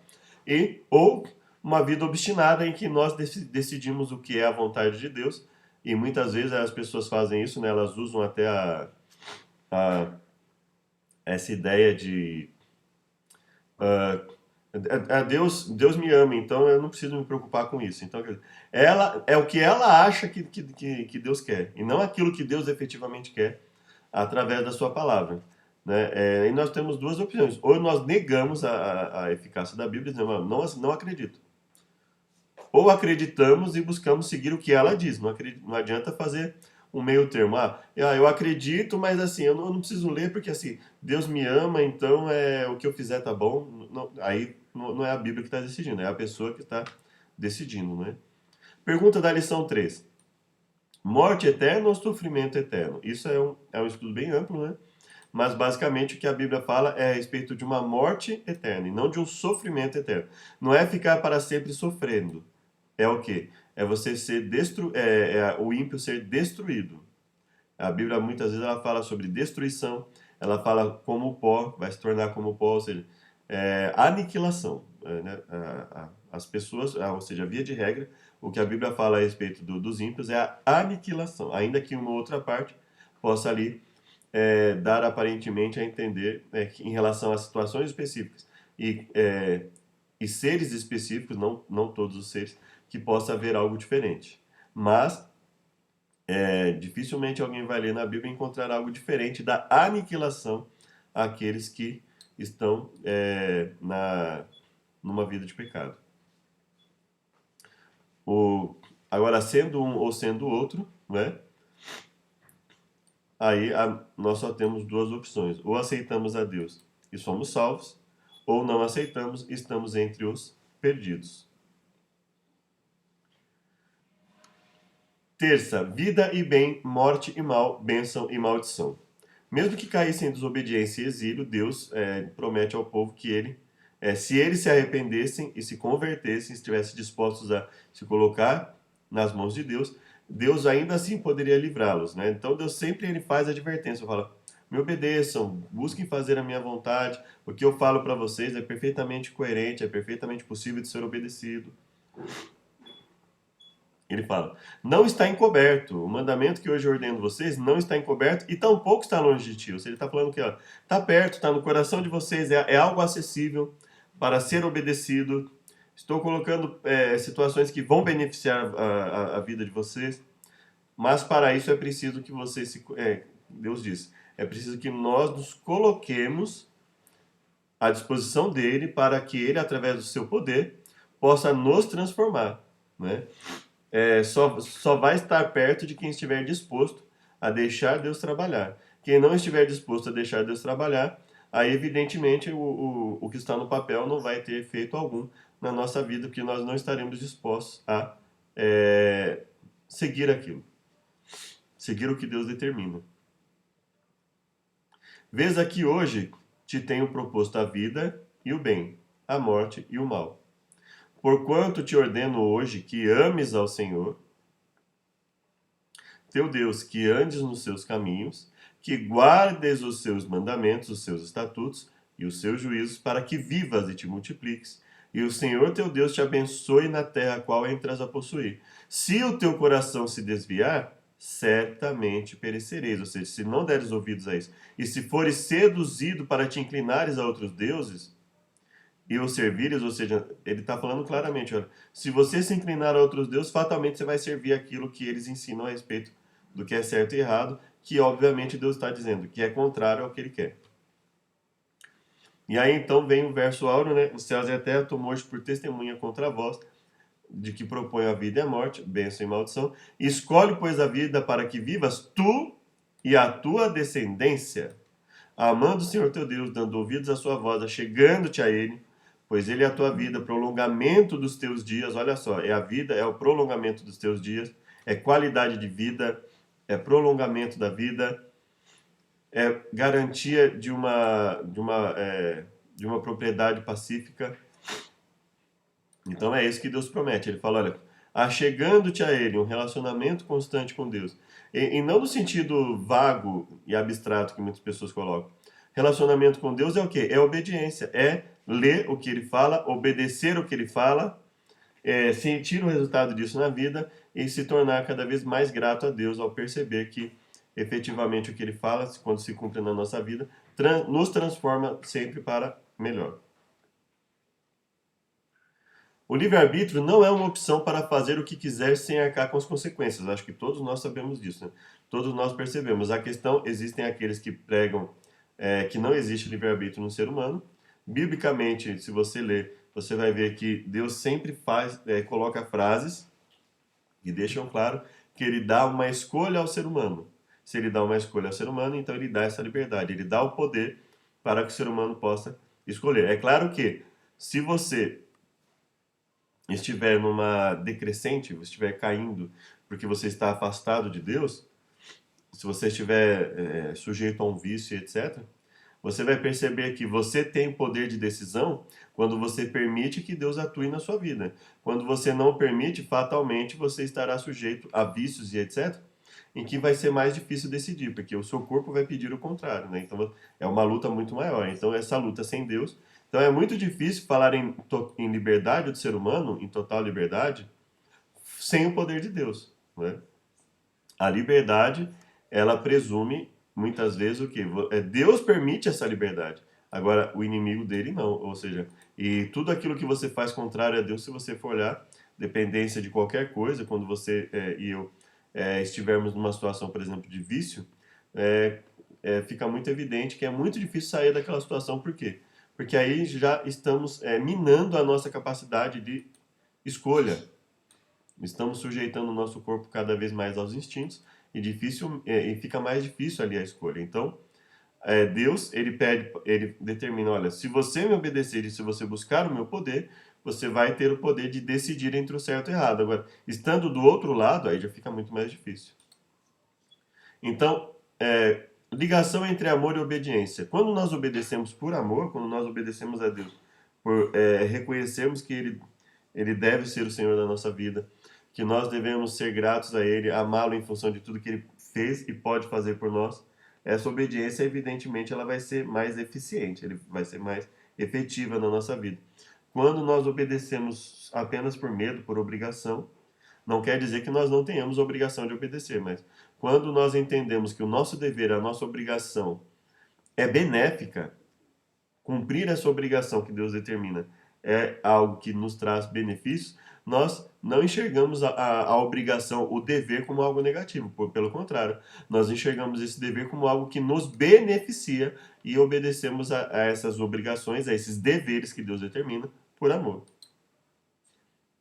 S1: ou uma vida obstinada em que nós decidimos o que é a vontade de Deus, e muitas vezes as pessoas fazem isso, né? Elas usam até essa ideia de Deus me ama, então eu não preciso me preocupar com isso. Então, ela é o que ela acha que Deus quer, e não aquilo que Deus efetivamente quer através da sua palavra. Né? E nós temos duas opções. Ou nós negamos a eficácia da Bíblia e dizemos, não acredito. Ou acreditamos e buscamos seguir o que ela diz. Não adianta fazer um meio termo. Eu acredito, mas assim, eu não preciso ler porque assim, Deus me ama, então o que eu fizer tá bom. Aí não é a Bíblia que está decidindo, é a pessoa que está decidindo. Né? Pergunta da lição 3. Morte eterna ou sofrimento eterno? Isso é um estudo bem amplo, né? Mas basicamente o que a Bíblia fala é a respeito de uma morte eterna e não de um sofrimento eterno. Não é ficar para sempre sofrendo. É o quê? É você ser o ímpio ser destruído. A Bíblia muitas vezes ela fala sobre destruição, ela fala como o pó, vai se tornar como o pó, ou seja, aniquilação. Né? As pessoas, ou seja, via de regra, o que a Bíblia fala a respeito dos ímpios é a aniquilação, ainda que uma outra parte possa ali dar aparentemente a entender que em relação a situações específicas e seres específicos, não todos os seres, que possa haver algo diferente. Mas dificilmente alguém vai ler na Bíblia e encontrar algo diferente da aniquilação àqueles que estão numa vida de pecado. Agora, sendo um ou sendo outro, né? Aí nós só temos duas opções. Ou aceitamos a Deus e somos salvos, ou não aceitamos e estamos entre os perdidos. Terça, vida e bem, morte e mal, bênção e maldição. Mesmo que caíssem em desobediência e exílio, Deus promete ao povo que se eles se arrependessem e se convertessem, estivessem dispostos a se colocar nas mãos de Deus, Deus ainda assim poderia livrá-los. Né? Então Deus sempre ele faz advertência, fala, me obedeçam, busquem fazer a minha vontade, o que eu falo para vocês é perfeitamente coerente, é perfeitamente possível de ser obedecido. Ele fala, não está encoberto, o mandamento que hoje eu ordeno vocês não está encoberto e tampouco está longe de ti. Ou seja, ele está falando que está perto, está no coração de vocês, é algo acessível para ser obedecido. Estou colocando situações que vão beneficiar a vida de vocês, mas para isso é preciso que vocês Deus diz, é preciso que nós nos coloquemos à disposição dele para que ele, através do seu poder, possa nos transformar, né? Só vai estar perto de quem estiver disposto a deixar Deus trabalhar. Quem não estiver disposto a deixar Deus trabalhar, aí evidentemente o que está no papel não vai ter efeito algum na nossa vida, porque nós não estaremos dispostos a seguir aquilo. Seguir o que Deus determina. Vês aqui hoje, te tenho proposto a vida e o bem, a morte e o mal. Porquanto te ordeno hoje que ames ao Senhor, teu Deus, que andes nos seus caminhos, que guardes os seus mandamentos, os seus estatutos e os seus juízos, para que vivas e te multipliques. E o Senhor teu Deus te abençoe na terra a qual entras a possuir. Se o teu coração se desviar, certamente perecereis. Ou seja, se não deres ouvidos a isso, e se fores seduzido para te inclinares a outros deuses e os servires, ou seja, ele está falando claramente, olha, se você se inclinar a outros deuses, fatalmente você vai servir aquilo que eles ensinam a respeito do que é certo e errado, que obviamente Deus está dizendo, que é contrário ao que ele quer. E aí então vem o verso áureo, né? Os céus e a terra tomou hoje por testemunha contra vós, de que propõe a vida e a morte, bênção e maldição. Escolhe, pois, a vida para que vivas tu e a tua descendência, amando o Senhor teu Deus, dando ouvidos à sua voz, achegando-te a Ele, pois Ele é a tua vida, prolongamento dos teus dias. Olha só, é a vida, é o prolongamento dos teus dias, é qualidade de vida, é prolongamento da vida, é garantia de uma propriedade pacífica. Então é isso que Deus promete. Ele fala, olha, achegando-te a Ele, um relacionamento constante com Deus. E não no sentido vago e abstrato que muitas pessoas colocam. Relacionamento com Deus é o quê? É obediência. É ler o que Ele fala, obedecer o que Ele fala, sentir o resultado disso na vida e se tornar cada vez mais grato a Deus ao perceber que efetivamente o que Ele fala, quando se cumpre na nossa vida, nos transforma sempre para melhor. O livre-arbítrio não é uma opção para fazer o que quiser sem arcar com as consequências. Acho que todos nós sabemos disso, né? Todos nós percebemos. A questão, existem aqueles que pregam que não existe livre-arbítrio no ser humano. Biblicamente, se você ler, você vai ver que Deus sempre coloca frases que deixam claro que ele dá uma escolha ao ser humano. Se ele dá uma escolha ao ser humano, então ele dá essa liberdade. Ele dá o poder para que o ser humano possa escolher. É claro que se você estiver numa decrescente, estiver caindo porque você está afastado de Deus, se você estiver sujeito a um vício, etc., você vai perceber que você tem poder de decisão quando você permite que Deus atue na sua vida. Quando você não permite, fatalmente você estará sujeito a vícios e etc., em que vai ser mais difícil decidir, porque o seu corpo vai pedir o contrário, né? Então é uma luta muito maior. Então essa luta sem Deus. Então é muito difícil falar em liberdade do ser humano, em total liberdade, sem o poder de Deus, né? A liberdade, ela presume muitas vezes o quê? Deus permite essa liberdade. Agora, o inimigo dele não. Ou seja, e tudo aquilo que você faz contrário a Deus, se você for olhar, dependência de qualquer coisa, quando você e eu estivermos numa situação, por exemplo, de vício, fica muito evidente que é muito difícil sair daquela situação. Por quê? Porque aí já estamos minando a nossa capacidade de escolha. Estamos sujeitando o nosso corpo cada vez mais aos instintos e fica mais difícil ali a escolha. Então, Deus, ele determina, olha, se você me obedecer e se você buscar o meu poder, você vai ter o poder de decidir entre o certo e o errado. Agora, estando do outro lado, aí já fica muito mais difícil. Então, ligação entre amor e obediência. Quando nós obedecemos por amor, quando nós obedecemos a Deus, por reconhecermos que ele deve ser o Senhor da nossa vida, que nós devemos ser gratos a Ele, amá-lo em função de tudo que Ele fez e pode fazer por nós, essa obediência, evidentemente, ela vai ser mais eficiente, ele vai ser mais efetiva na nossa vida. Quando nós obedecemos apenas por medo, por obrigação, não quer dizer que nós não tenhamos a obrigação de obedecer, mas quando nós entendemos que o nosso dever, a nossa obrigação é benéfica, cumprir essa obrigação que Deus determina é algo que nos traz benefícios, nós não enxergamos a obrigação, o dever como algo negativo. Pelo contrário, nós enxergamos esse dever como algo que nos beneficia e obedecemos a essas obrigações, a esses deveres que Deus determina por amor.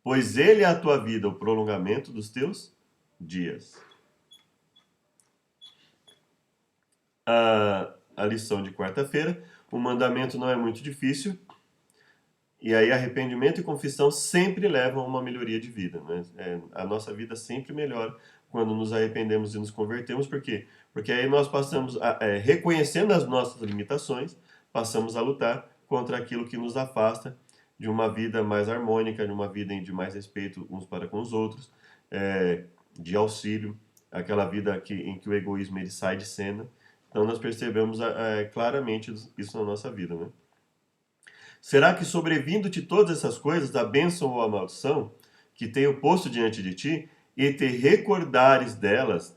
S1: Pois Ele é a tua vida, o prolongamento dos teus dias. A lição de quarta-feira, o mandamento não é muito difícil, e aí arrependimento e confissão sempre levam a uma melhoria de vida, né? A nossa vida sempre melhora quando nos arrependemos e nos convertemos. Por quê? Porque aí nós passamos, reconhecendo as nossas limitações, passamos a lutar contra aquilo que nos afasta de uma vida mais harmônica, de uma vida de mais respeito uns para com os outros, de auxílio, aquela vida em que o egoísmo ele sai de cena. Então nós percebemos claramente isso na nossa vida, né? Será que sobrevindo-te todas essas coisas, a bênção ou a maldição que tenho posto diante de ti, e te recordares delas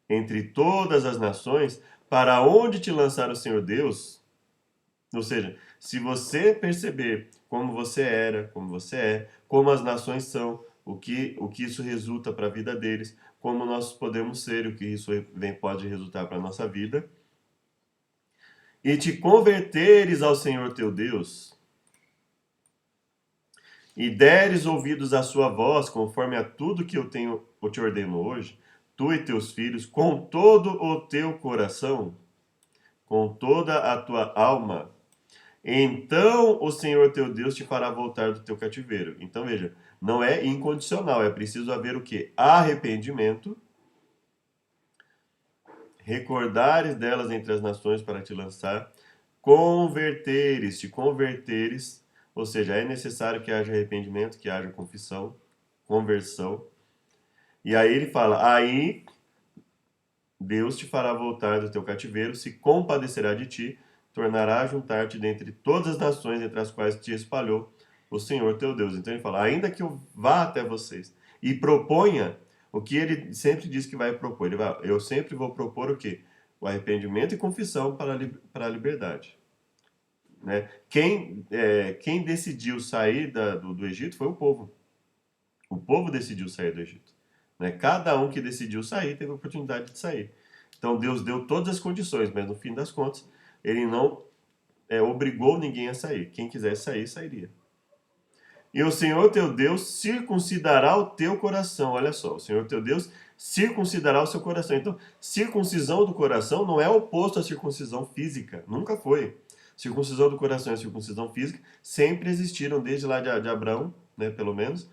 S1: entre todas as nações, para onde te lançar o Senhor Deus. Ou seja, se você perceber como você era, como você é, como as nações são, o que isso resulta para a vida deles, como nós podemos ser, o que isso pode resultar para a nossa vida, e te converteres ao Senhor teu Deus, e deres ouvidos à sua voz, conforme a tudo que eu te ordeno hoje, tu e teus filhos, com todo o teu coração, com toda a tua alma, então o Senhor teu Deus te fará voltar do teu cativeiro. Então veja, não é incondicional, é preciso haver o quê? Arrependimento, recordares delas entre as nações para te lançar, te converteres, ou seja, é necessário que haja arrependimento, que haja confissão, conversão. E aí ele fala, aí Deus te fará voltar do teu cativeiro, se compadecerá de ti, tornará a juntar-te dentre todas as nações entre as quais te espalhou o Senhor teu Deus. Então ele fala, ainda que eu vá até vocês e proponha o que ele sempre diz que vai propor. Ele vai, eu sempre vou propor o quê? O arrependimento e confissão para a liberdade. Né? Quem decidiu sair do Egito foi o povo. O povo decidiu sair do Egito. Né? Cada um que decidiu sair teve a oportunidade de sair. Então Deus deu todas as condições, mas no fim das contas, ele não obrigou ninguém a sair. Quem quisesse sair, sairia. E o Senhor teu Deus circuncidará o teu coração. Olha só, o Senhor teu Deus circuncidará o seu coração. Então, circuncisão do coração não é oposto à circuncisão física. Nunca foi. Circuncisão do coração e circuncisão física sempre existiram desde lá de Abraão, né, pelo menos,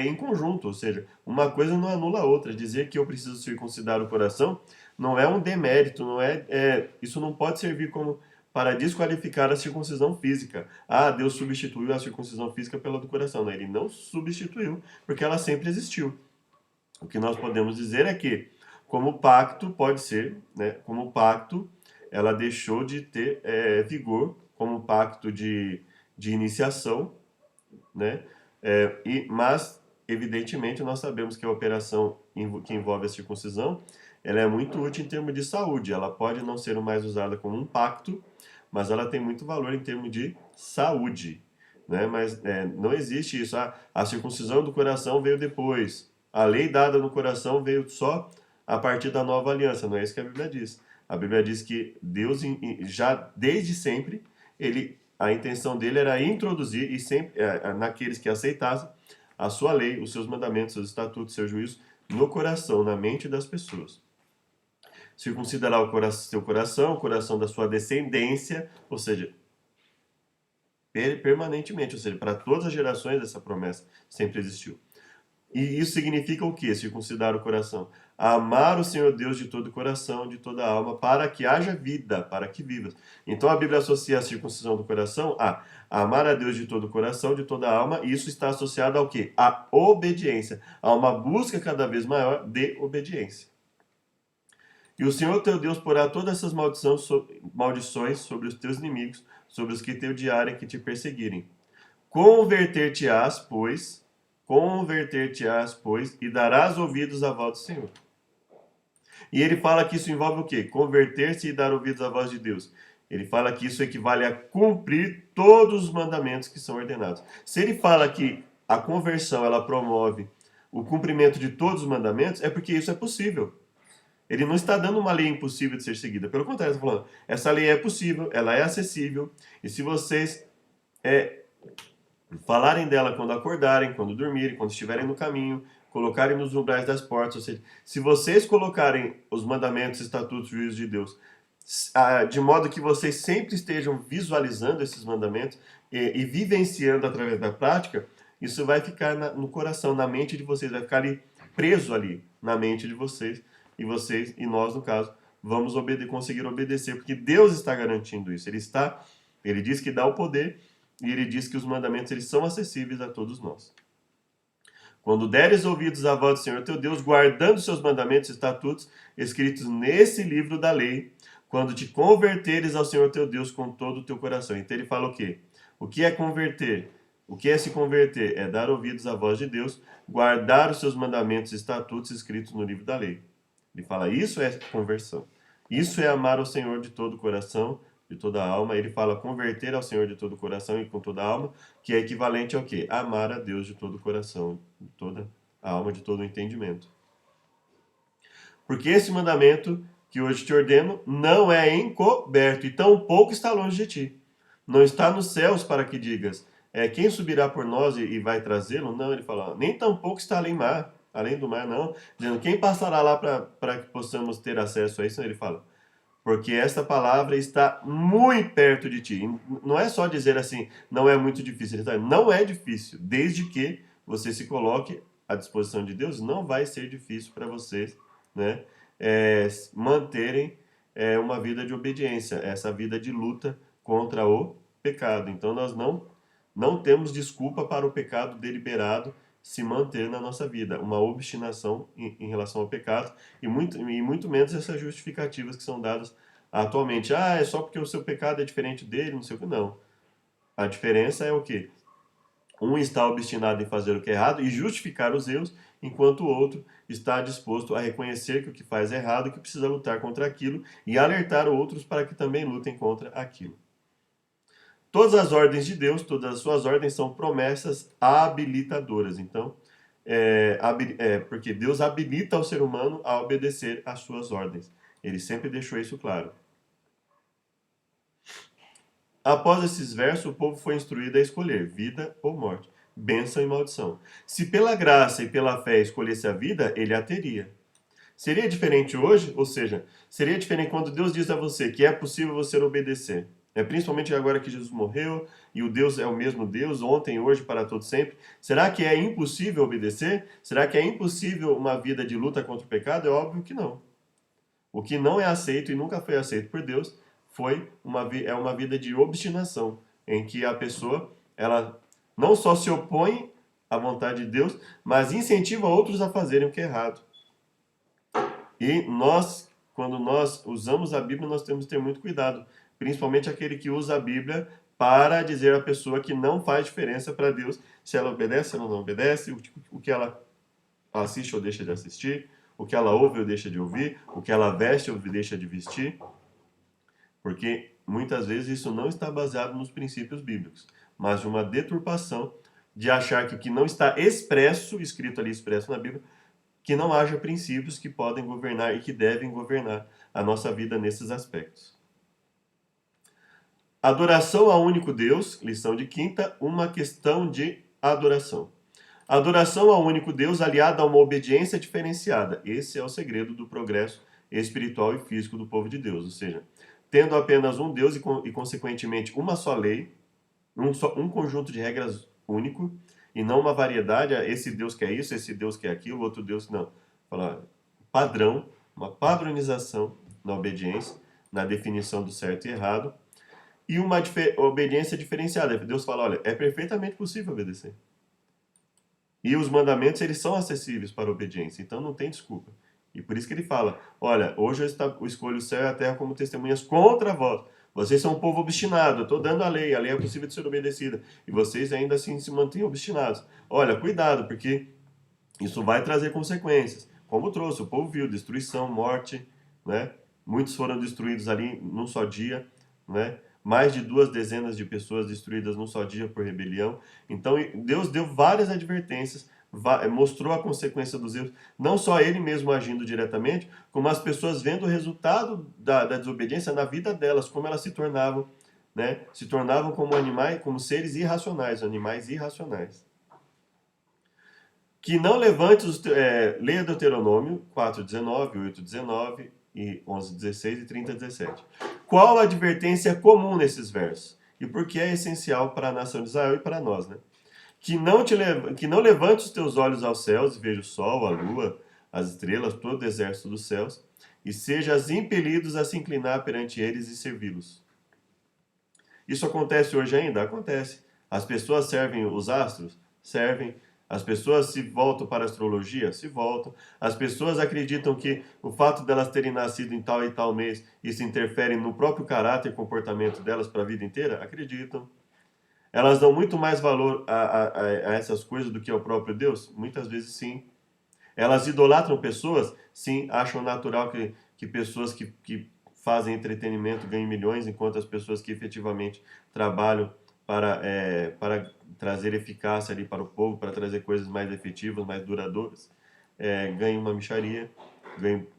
S1: em conjunto. Ou seja, uma coisa não anula a outra. Dizer que eu preciso circuncidar o coração não é um demérito, isso não pode servir como para desqualificar a circuncisão física. Ah, Deus substituiu a circuncisão física pela do coração. Não, ele não substituiu, porque ela sempre existiu. O que nós podemos dizer é que, como pacto, pode ser, né, como pacto, ela deixou de ter vigor, como pacto de iniciação, né, mas, evidentemente, nós sabemos que a operação que envolve a circuncisão, ela é muito útil em termos de saúde. Ela pode não ser mais usada como um pacto, mas ela tem muito valor em termos de saúde. Né? Mas não existe isso. A circuncisão do coração veio depois. A lei dada no coração veio só a partir da nova aliança. Não é isso que a Bíblia diz. A Bíblia diz que Deus, já desde sempre, a intenção dele era introduzir, e sempre, naqueles que aceitassem, a sua lei, os seus mandamentos, seus estatutos, seus juízos, no coração, na mente das pessoas. Circuncidará seu coração, o coração da sua descendência, ou seja, permanentemente, ou seja, para todas as gerações essa promessa sempre existiu. E isso significa o quê? Circuncidar o coração. Amar o Senhor Deus de todo o coração, de toda a alma, para que haja vida, para que vivas. Então a Bíblia associa a circuncisão do coração a amar a Deus de todo o coração, de toda a alma, e isso está associado ao quê? À obediência, a uma busca cada vez maior de obediência. E o Senhor teu Deus porá todas essas maldições sobre os teus inimigos, sobre os que te odiarem, que te perseguirem. Converter-te-ás, pois, e darás ouvidos à voz do Senhor. E ele fala que isso envolve o quê? Converter-se e dar ouvidos à voz de Deus. Ele fala que isso equivale a cumprir todos os mandamentos que são ordenados. Se ele fala que a conversão ela promove o cumprimento de todos os mandamentos, é porque isso é possível. Ele não está dando uma lei impossível de ser seguida. Pelo contrário, ele está falando, essa lei é possível, ela é acessível, e se vocês falarem dela quando acordarem, quando dormirem, quando estiverem no caminho, colocarem nos umbrais das portas, ou seja, se vocês colocarem os mandamentos, estatutos, juízos de Deus, de modo que vocês sempre estejam visualizando esses mandamentos e vivenciando através da prática, isso vai ficar no coração, na mente de vocês, vai ficar ali, preso ali, na mente de vocês, e nós, no caso, vamos conseguir obedecer, porque Deus está garantindo isso. Ele diz que dá o poder, e ele diz que os mandamentos eles são acessíveis a todos nós. Quando deres ouvidos à voz do Senhor teu Deus, guardando seus mandamentos e estatutos escritos nesse livro da lei, quando te converteres ao Senhor teu Deus com todo o teu coração. Então ele fala o quê? O que é converter? O que é se converter? É dar ouvidos à voz de Deus, guardar os seus mandamentos e estatutos escritos no livro da lei. Ele fala, isso é conversão. Isso é amar o Senhor de todo o coração, de toda a alma. Ele fala converter ao Senhor de todo o coração e com toda a alma, que é equivalente ao quê? Amar a Deus de todo o coração, de toda a alma, de todo o entendimento. Porque esse mandamento que hoje te ordeno não é encoberto, e tampouco está longe de ti. Não está nos céus para que digas, quem subirá por nós e vai trazê-lo? Não, ele fala, nem tampouco está além do mar, não. Dizendo, quem passará lá para que possamos ter acesso a isso? Ele fala, porque esta palavra está muito perto de ti. Não é só dizer assim, não é muito difícil. Ele está, não é difícil, desde que você se coloque à disposição de Deus, não vai ser difícil para vocês, né, manterem uma vida de obediência, essa vida de luta contra o pecado. Então nós não temos desculpa para o pecado deliberado se manter na nossa vida, uma obstinação em relação ao pecado, e muito menos essas justificativas que são dadas atualmente. Ah, é só porque o seu pecado é diferente dele, não sei o que, não. A diferença é o quê? Um está obstinado em fazer o que é errado e justificar os erros, enquanto o outro está disposto a reconhecer que o que faz é errado e que precisa lutar contra aquilo e alertar outros para que também lutem contra aquilo. Todas as ordens de Deus, todas as suas ordens são promessas habilitadoras. Então, porque Deus habilita o ser humano a obedecer às suas ordens. Ele sempre deixou isso claro. Após esses versos, o povo foi instruído a escolher vida ou morte, bênção e maldição. Se pela graça e pela fé escolhesse a vida, ele a teria. Seria diferente hoje? Ou seja, seria diferente quando Deus diz a você que é possível você obedecer. Principalmente agora que Jesus morreu e o Deus é o mesmo Deus, ontem, hoje, para todo sempre. Será que é impossível obedecer? Será que é impossível uma vida de luta contra o pecado? É óbvio que não. O que não é aceito e nunca foi aceito por Deus é uma vida de obstinação, em que a pessoa ela não só se opõe à vontade de Deus, mas incentiva outros a fazerem o que é errado. E quando nós usamos a Bíblia, nós temos que ter muito cuidado, principalmente aquele que usa a Bíblia para dizer à pessoa que não faz diferença para Deus se ela obedece ou não obedece, o que ela assiste ou deixa de assistir, o que ela ouve ou deixa de ouvir, o que ela veste ou deixa de vestir, porque muitas vezes isso não está baseado nos princípios bíblicos, mas de uma deturpação de achar que o que não está escrito ali expresso na Bíblia, que não haja princípios que podem governar e que devem governar a nossa vida nesses aspectos. Adoração ao único Deus, lição de quinta, uma questão de adoração. Adoração ao único Deus aliada a uma obediência diferenciada. Esse é o segredo do progresso espiritual e físico do povo de Deus. Ou seja, tendo apenas um Deus e consequentemente, uma só lei, um conjunto de regras único, e não uma variedade, esse Deus quer isso, esse Deus quer aquilo, outro Deus não. Fala, padrão, uma padronização na obediência, na definição do certo e errado, e uma obediência diferenciada. Deus fala, olha, é perfeitamente possível obedecer. E os mandamentos, eles são acessíveis para a obediência, então não tem desculpa. E por isso que ele fala, olha, hoje eu escolho o céu e a terra como testemunhas contra vós. Vocês são um povo obstinado, eu estou dando a lei é possível de ser obedecida. E vocês ainda assim se mantêm obstinados. Olha, cuidado, porque isso vai trazer consequências. Como trouxe, o povo viu destruição, morte, né? Muitos foram destruídos ali num só dia, né? Mais de 2 dezenas de pessoas destruídas num só dia por rebelião. Então, Deus deu várias advertências, mostrou a consequência dos erros, não só ele mesmo agindo diretamente, como as pessoas vendo o resultado da desobediência na vida delas, como elas se tornavam, né? Se tornavam como animais, como seres irracionais, animais irracionais. Que não levante leia Deuteronômio 4:19, 8:19 e 11:16 e 30:17. Qual a advertência comum nesses versos? E por que é essencial para a nação de Israel e para nós, né? Que não levante os teus olhos aos céus e veja o sol, a lua, as estrelas, todo o exército dos céus, e sejas impelidos a se inclinar perante eles e servi-los. Isso acontece hoje ainda? Acontece. As pessoas servem os astros? Servem. As pessoas se voltam para a astrologia? Se voltam. As pessoas acreditam que o fato delas terem nascido em tal e tal mês, isso interfere no próprio caráter e comportamento delas para a vida inteira? Acreditam. Elas dão muito mais valor a essas coisas do que ao próprio Deus? Muitas vezes sim. Elas idolatram pessoas? Sim, acham natural que pessoas que fazem entretenimento ganhem milhões, enquanto as pessoas que efetivamente trabalham para trazer eficácia ali para o povo, para trazer coisas mais efetivas, mais duradouras, ganham uma mixaria.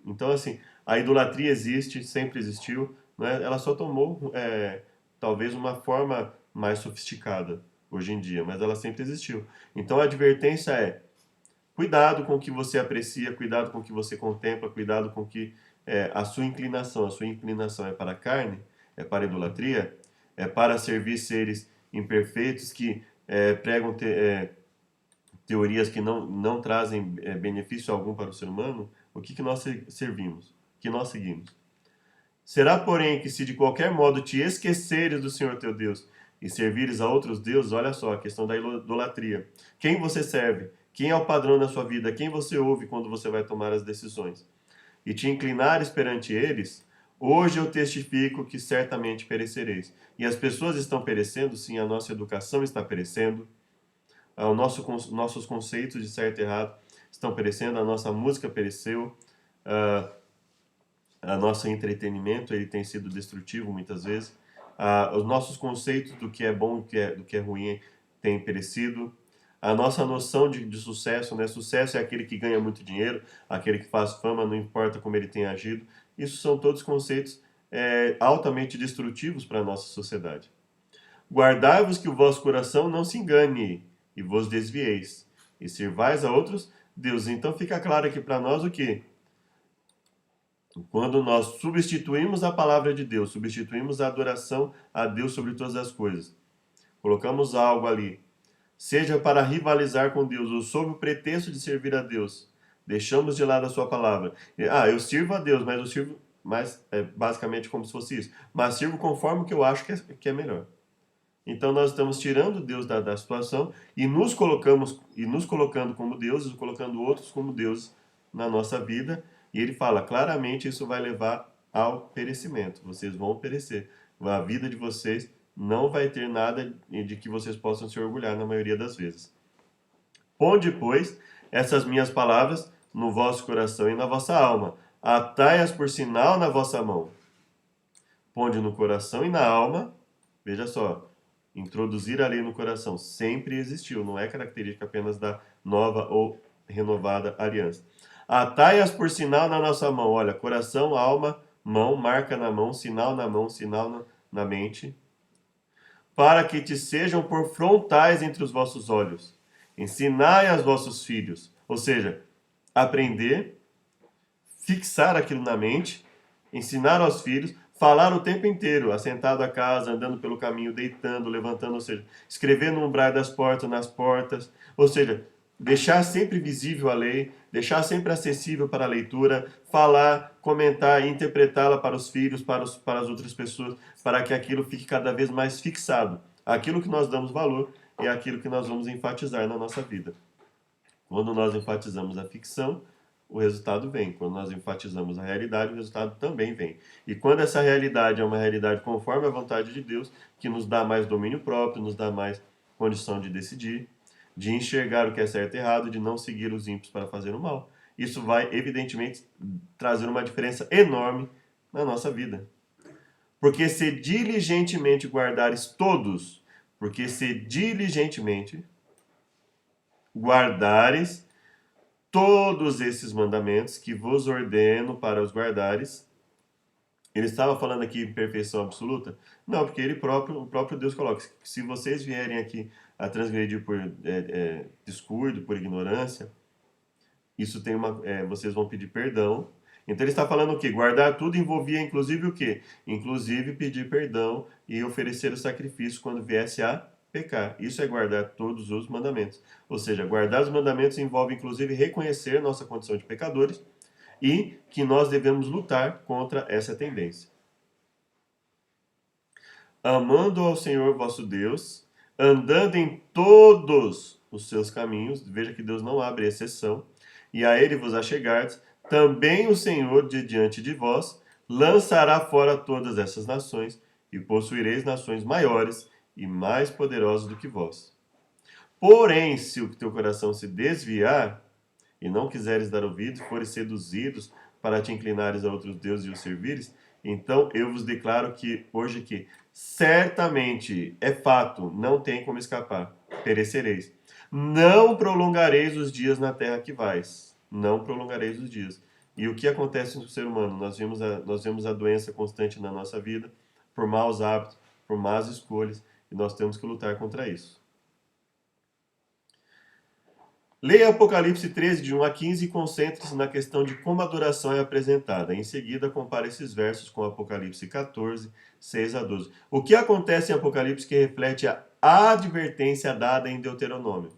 S1: Então, assim, a idolatria existe, sempre existiu, né? Ela só tomou, talvez, uma forma mais sofisticada hoje em dia, mas ela sempre existiu. Então, a advertência é: cuidado com o que você aprecia, cuidado com o que você contempla, cuidado com o que a sua inclinação. A sua inclinação é para a carne, é para a idolatria, é para servir seres imperfeitos que pregam teorias que não trazem benefício algum para o ser humano. O que nós servimos? O que nós seguimos? Será, porém, que se de qualquer modo te esqueceres do Senhor teu Deus e servires a outros deuses, olha só, a questão da idolatria. Quem você serve? Quem é o padrão da sua vida? Quem você ouve quando você vai tomar as decisões? E te inclinares perante eles, hoje eu testifico que certamente perecereis. E as pessoas estão perecendo, sim, a nossa educação está perecendo, nossos conceitos de certo e errado estão perecendo, a nossa música pereceu, a nosso entretenimento ele tem sido destrutivo muitas vezes, os nossos conceitos do que é bom e do que é ruim têm perecido, a nossa noção de sucesso, né? Sucesso é aquele que ganha muito dinheiro, aquele que faz fama, não importa como ele tenha agido. Isso são todos conceitos altamente destrutivos para a nossa sociedade. Guardai-vos que o vosso coração não se engane e vos desvieis, e sirvais a outros deuses. Então fica claro aqui para nós o que? Quando nós substituímos a palavra de Deus, substituímos a adoração a Deus sobre todas as coisas, colocamos algo ali, seja para rivalizar com Deus ou sob o pretexto de servir a Deus, deixamos de lado a sua palavra. Eu sirvo a Deus, mas eu sirvo, basicamente como se fosse isso, mas sirvo conforme o que eu acho que é melhor. Então nós estamos tirando Deus da situação e nos colocando como deuses, colocando outros como deuses na nossa vida. E ele fala claramente: isso vai levar ao perecimento. Vocês vão perecer. A vida de vocês não vai ter nada de que vocês possam se orgulhar na maioria das vezes. Ponde, pois, essas minhas palavras no vosso coração e na vossa alma. Atai-as por sinal na vossa mão. Ponde no coração e na alma. Veja só, introduzir a lei no coração sempre existiu, não é característica apenas da nova ou renovada aliança. Atai-as por sinal na nossa mão. Olha, coração, alma, mão, marca na mão, sinal na mente, para que te sejam por frontais entre os vossos olhos. Ensinai aos vossos filhos, ou seja, aprender, fixar aquilo na mente, ensinar aos filhos, falar o tempo inteiro, assentado à casa, andando pelo caminho, deitando, levantando, ou seja, escrever no umbral das portas, nas portas, ou seja, deixar sempre visível a lei, deixar sempre acessível para a leitura, falar, comentar e interpretá-la para os filhos, para as outras pessoas, para que aquilo fique cada vez mais fixado. Aquilo que nós damos valor é aquilo que nós vamos enfatizar na nossa vida. Quando nós enfatizamos a ficção, o resultado vem. Quando nós enfatizamos a realidade, o resultado também vem. E quando essa realidade é uma realidade conforme a vontade de Deus, que nos dá mais domínio próprio, nos dá mais condição de decidir, de enxergar o que é certo e errado, de não seguir os ímpios para fazer o mal, isso vai, evidentemente, trazer uma diferença enorme na nossa vida. Porque se diligentemente guardares todos, porque se diligentemente guardares todos esses mandamentos que vos ordeno para os guardares. Ele estava falando aqui em perfeição absoluta? Não, porque o próprio Deus coloca: se vocês vierem aqui a transgredir por descuido, por ignorância, isso tem vocês vão pedir perdão. Então ele está falando o quê? Guardar tudo envolvia inclusive o quê? Inclusive pedir perdão e oferecer o sacrifício quando viesse a pecar. Isso é guardar todos os mandamentos. Ou seja, guardar os mandamentos envolve inclusive reconhecer nossa condição de pecadores e que nós devemos lutar contra essa tendência. Amando ao Senhor vosso Deus, andando em todos os seus caminhos, veja que Deus não abre exceção, e a ele vos achegardes, também o Senhor de diante de vós lançará fora todas essas nações, e possuireis nações maiores e mais poderosos do que vós. Porém, se o teu coração se desviar, e não quiseres dar ouvido, fores seduzidos para te inclinares a outros deuses e os servires, então eu vos declaro que hoje que certamente é fato, não tem como escapar, perecereis. Não prolongareis os dias na terra que vais. Não prolongareis os dias. E o que acontece no ser humano? Nós vemos a doença constante na nossa vida, por maus hábitos, por más escolhas, e nós temos que lutar contra isso. Leia Apocalipse 13, de 1 a 15 e concentre-se na questão de como a adoração é apresentada. Em seguida, compare esses versos com Apocalipse 14, 6 a 12. O que acontece em Apocalipse que reflete a advertência dada em Deuteronômio?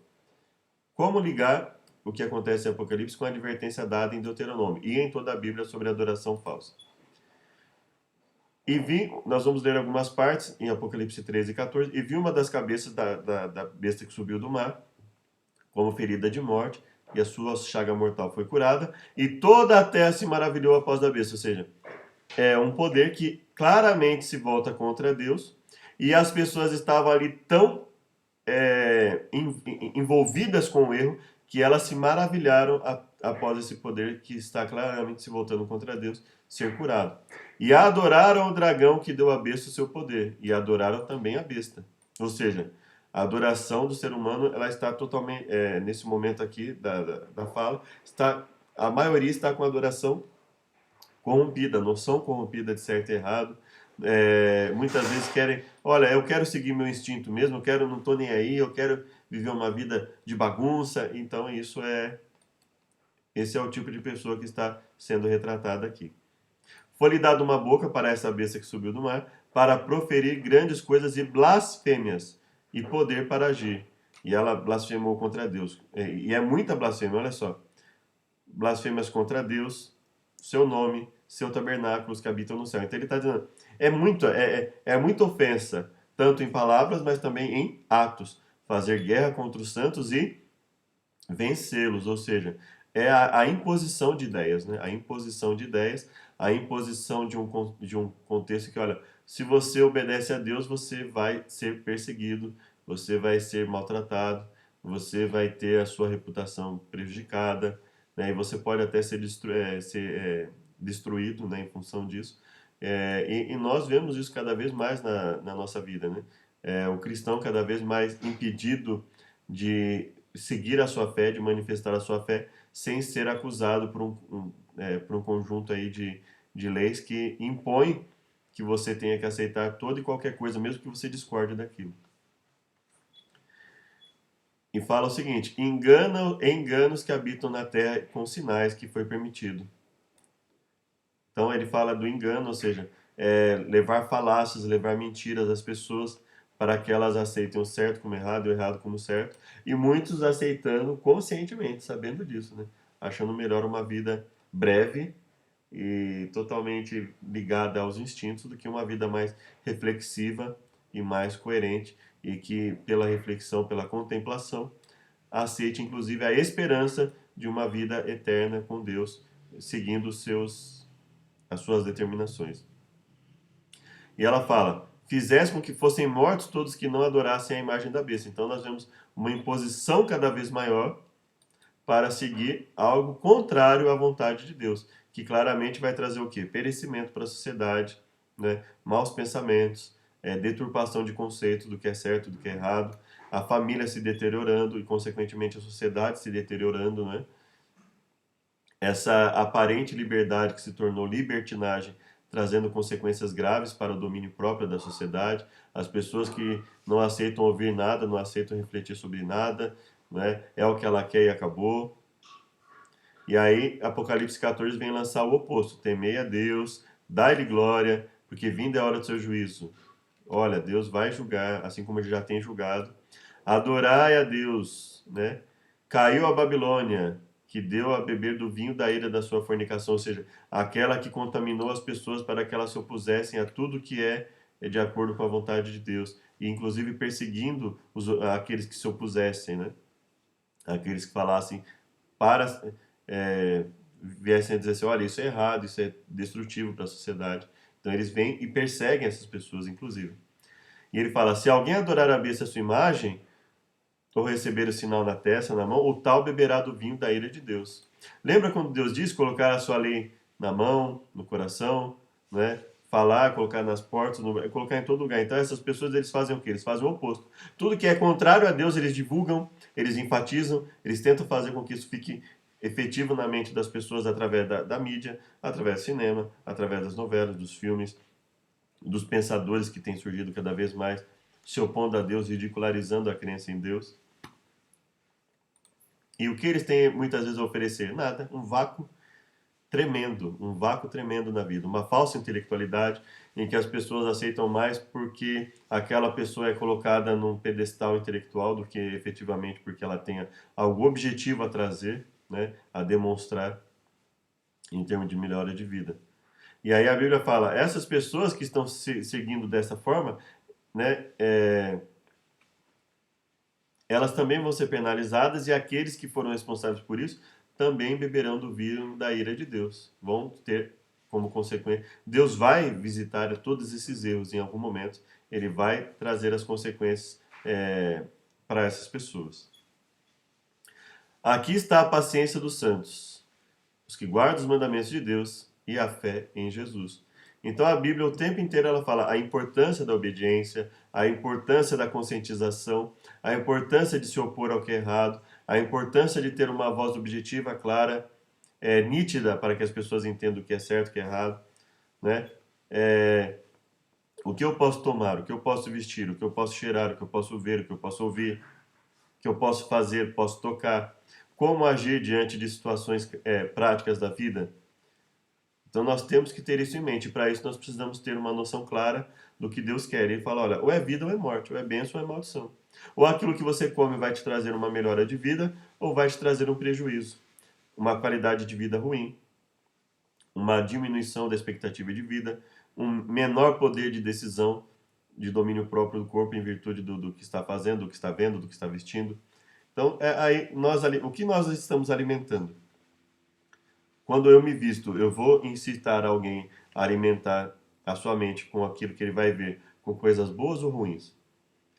S1: Como ligar o que acontece em Apocalipse com a advertência dada em Deuteronômio e em toda a Bíblia sobre adoração falsa? Nós vamos ler algumas partes em Apocalipse 13 e 14. E vi uma das cabeças da besta que subiu do mar, como ferida de morte, e a sua chaga mortal foi curada, e toda a terra se maravilhou após a besta. Ou seja, é um poder que claramente se volta contra Deus, e as pessoas estavam ali tão envolvidas com o erro que elas se maravilharam após esse poder que está claramente se voltando contra Deus ser curado. E adoraram o dragão que deu à besta o seu poder, e adoraram também a besta. Ou seja, a adoração do ser humano, ela está totalmente, nesse momento aqui da fala, a maioria está com a adoração corrompida, noção corrompida de certo e errado. Muitas vezes querem, olha, eu quero seguir meu instinto mesmo, não estou nem aí, eu quero viver uma vida de bagunça. Então esse é o tipo de pessoa que está sendo retratada aqui. Foi-lhe dado uma boca para essa besta que subiu do mar, para proferir grandes coisas e blasfêmias, e poder para agir. E ela blasfemou contra Deus. E é muita blasfêmia, olha só. Blasfêmias contra Deus, seu nome, seu tabernáculo, os que habitam no céu. Então ele está dizendo, muita ofensa, tanto em palavras, mas também em atos. Fazer guerra contra os santos e vencê-los, ou seja, é a imposição de ideias, né? A imposição de ideias, a imposição de um contexto que, olha, se você obedece a Deus, você vai ser perseguido, você vai ser maltratado, você vai ter a sua reputação prejudicada, né? E você pode até ser destruído, né, em função disso. E nós vemos isso cada vez mais na nossa vida, né? O cristão cada vez mais impedido de seguir a sua fé, de manifestar a sua fé, sem ser acusado por um conjunto aí de leis que impõem que você tenha que aceitar toda e qualquer coisa, mesmo que você discorde daquilo. E fala o seguinte, enganos que habitam na terra com sinais que foi permitido. Então ele fala do engano, ou seja, levar falácias, levar mentiras às pessoas para que elas aceitem o certo como errado e o errado como certo. E muitos aceitando conscientemente, sabendo disso, né? Achando melhor uma vida breve e totalmente ligada aos instintos do que uma vida mais reflexiva e mais coerente e que pela reflexão, pela contemplação, aceite inclusive a esperança de uma vida eterna com Deus, seguindo as suas determinações. E ela fala, fizesse com que fossem mortos todos que não adorassem a imagem da besta. Então nós vemos uma imposição cada vez maior para seguir algo contrário à vontade de Deus, que claramente vai trazer o quê? Perecimento para a sociedade, né? Maus pensamentos, deturpação de conceitos do que é certo, do que é errado, a família se deteriorando e, consequentemente, a sociedade se deteriorando, né? Essa aparente liberdade que se tornou libertinagem, trazendo consequências graves para o domínio próprio da sociedade, as pessoas que não aceitam ouvir nada, não aceitam refletir sobre nada, né? É o que ela quer e acabou. E aí, Apocalipse 14 vem lançar o oposto, temei a Deus, dai-lhe glória, porque vinda é a hora do seu juízo. Olha, Deus vai julgar, assim como ele já tem julgado. Adorai a Deus, né? Caiu a Babilônia, que deu a beber do vinho da ira da sua fornicação, ou seja, aquela que contaminou as pessoas para que elas se opusessem a tudo que é de acordo com a vontade de Deus, e inclusive perseguindo aqueles que se opusessem, né? Aqueles que falassem para viessem a dizer assim, olha, isso é errado, isso é destrutivo para a sociedade. Então eles vêm e perseguem essas pessoas, inclusive. E ele fala, se alguém adorar a besta, a sua imagem, ou receber o sinal na testa, na mão, o tal beberá do vinho da ira de Deus. Lembra quando Deus diz colocar a sua lei na mão, no coração, né? Falar, colocar nas portas, colocar em todo lugar. Então essas pessoas, eles fazem o quê? Eles fazem o oposto. Tudo que é contrário a Deus, eles divulgam, eles enfatizam, eles tentam fazer com que isso fique efetivo na mente das pessoas através da mídia, através do cinema, através das novelas, dos filmes, dos pensadores que têm surgido cada vez mais, se opondo a Deus, ridicularizando a crença em Deus. E o que eles têm muitas vezes a oferecer? Nada, um vácuo tremendo na vida, uma falsa intelectualidade em que as pessoas aceitam mais porque aquela pessoa é colocada num pedestal intelectual do que efetivamente porque ela tenha algo objetivo a trazer, né, a demonstrar em termos de melhora de vida. E aí a Bíblia fala, essas pessoas que estão seguindo dessa forma, né, elas também vão ser penalizadas e aqueles que foram responsáveis por isso também beberão do vinho da ira de Deus. Vão ter como consequência. Deus vai visitar todos esses erros em algum momento. Ele vai trazer as consequências para essas pessoas. Aqui está a paciência dos santos, os que guardam os mandamentos de Deus e a fé em Jesus. Então a Bíblia o tempo inteiro ela fala a importância da obediência, a importância da conscientização, a importância de se opor ao que é errado, a importância de ter uma voz objetiva, clara, nítida para que as pessoas entendam o que é certo e o que é errado, né? O que eu posso tomar, o que eu posso vestir, o que eu posso cheirar, o que eu posso ver, o que eu posso ouvir, o que eu posso fazer, posso tocar, como agir diante de situações práticas da vida. Então nós temos que ter isso em mente. Para isso nós precisamos ter uma noção clara do que Deus quer. Ele fala, olha, ou é vida ou é morte, ou é bênção ou é maldição. Ou aquilo que você come vai te trazer uma melhora de vida, ou vai te trazer um prejuízo, uma qualidade de vida ruim, uma diminuição da expectativa de vida, um menor poder de decisão, de domínio próprio do corpo em virtude do que está fazendo, do que está vendo, do que está vestindo. Então, o que nós estamos alimentando? Quando eu me visto, eu vou incitar alguém a alimentar a sua mente com aquilo que ele vai ver, com coisas boas ou ruins?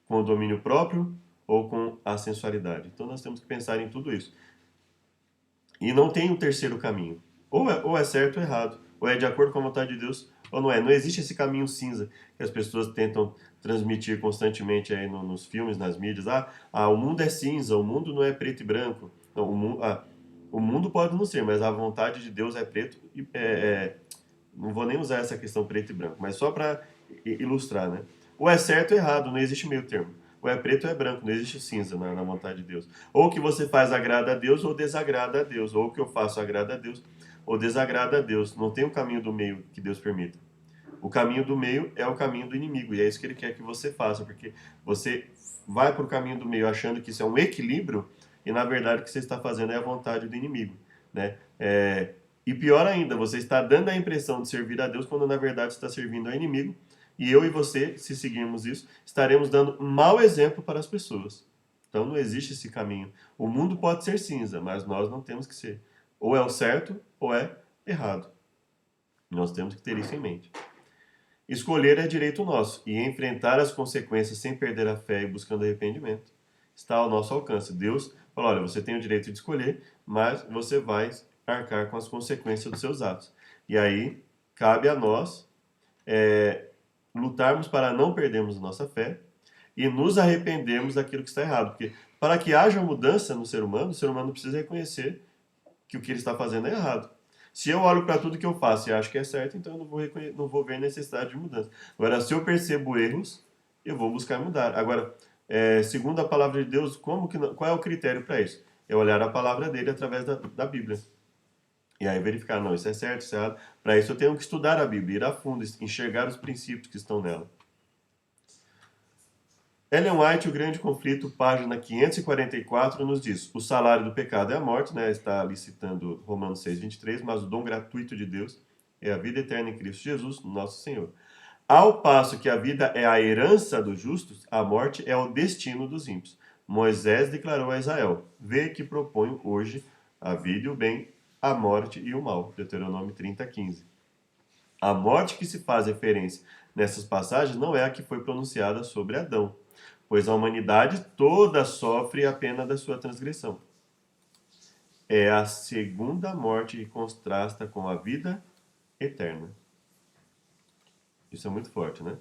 S1: Com o domínio próprio ou com a sensualidade? Então nós temos que pensar em tudo isso. E não tem um terceiro caminho. Ou é certo ou errado. Ou é de acordo com a vontade de Deus ou não é. Não existe esse caminho cinza que as pessoas tentam transmitir constantemente aí nos filmes, nas mídias. O mundo é cinza, o mundo não é preto e branco. Não, o mundo pode não ser, mas a vontade de Deus é preto e não vou nem usar essa questão preto e branco, mas só para ilustrar, né? Ou é certo ou errado, não existe meio termo. Ou é preto ou é branco, não existe cinza na vontade de Deus. Ou o que você faz agrada a Deus ou desagrada a Deus. Ou o que eu faço agrada a Deus ou desagrada a Deus. Não tem um caminho do meio que Deus permita. O caminho do meio é o caminho do inimigo. E é isso que ele quer que você faça. Porque você vai para o caminho do meio achando que isso é um equilíbrio e na verdade o que você está fazendo é a vontade do inimigo, né? E pior ainda, você está dando a impressão de servir a Deus quando na verdade está servindo ao inimigo. E eu e você, se seguirmos isso, estaremos dando um mau exemplo para as pessoas. Então não existe esse caminho. O mundo pode ser cinza, mas nós não temos que ser. Ou é o certo ou é errado. Nós temos que ter isso em mente. Escolher é direito nosso e enfrentar as consequências sem perder a fé e buscando arrependimento está ao nosso alcance. Deus fala, olha, você tem o direito de escolher, mas você vai arcar com as consequências dos seus atos. E aí, cabe a nós lutarmos para não perdermos a nossa fé e nos arrependermos daquilo que está errado. Porque para que haja mudança no ser humano, o ser humano precisa reconhecer que o que ele está fazendo é errado. Se eu olho para tudo que eu faço e acho que é certo, então eu não vou ver necessidade de mudança. Agora, se eu percebo erros, eu vou buscar mudar. Agora, segundo a palavra de Deus, qual é o critério para isso? É olhar a palavra dele através da Bíblia. E aí verificar, não, isso é certo, isso é errado. Para isso eu tenho que estudar a Bíblia, ir a fundo, enxergar os princípios que estão nela. Ellen White, O Grande Conflito, página 544, nos diz: o salário do pecado é a morte, né? Está ali citando Romanos 6:23, mas o dom gratuito de Deus é a vida eterna em Cristo Jesus, nosso Senhor. Ao passo que a vida é a herança dos justos, a morte é o destino dos ímpios. Moisés declarou a Israel: vê que proponho hoje a vida e o bem, a morte e o mal. Deuteronômio 30:15. A morte que se faz referência nessas passagens não é a que foi pronunciada sobre Adão, pois a humanidade toda sofre a pena da sua transgressão. É a segunda morte que contrasta com a vida eterna. Isso é muito forte, né?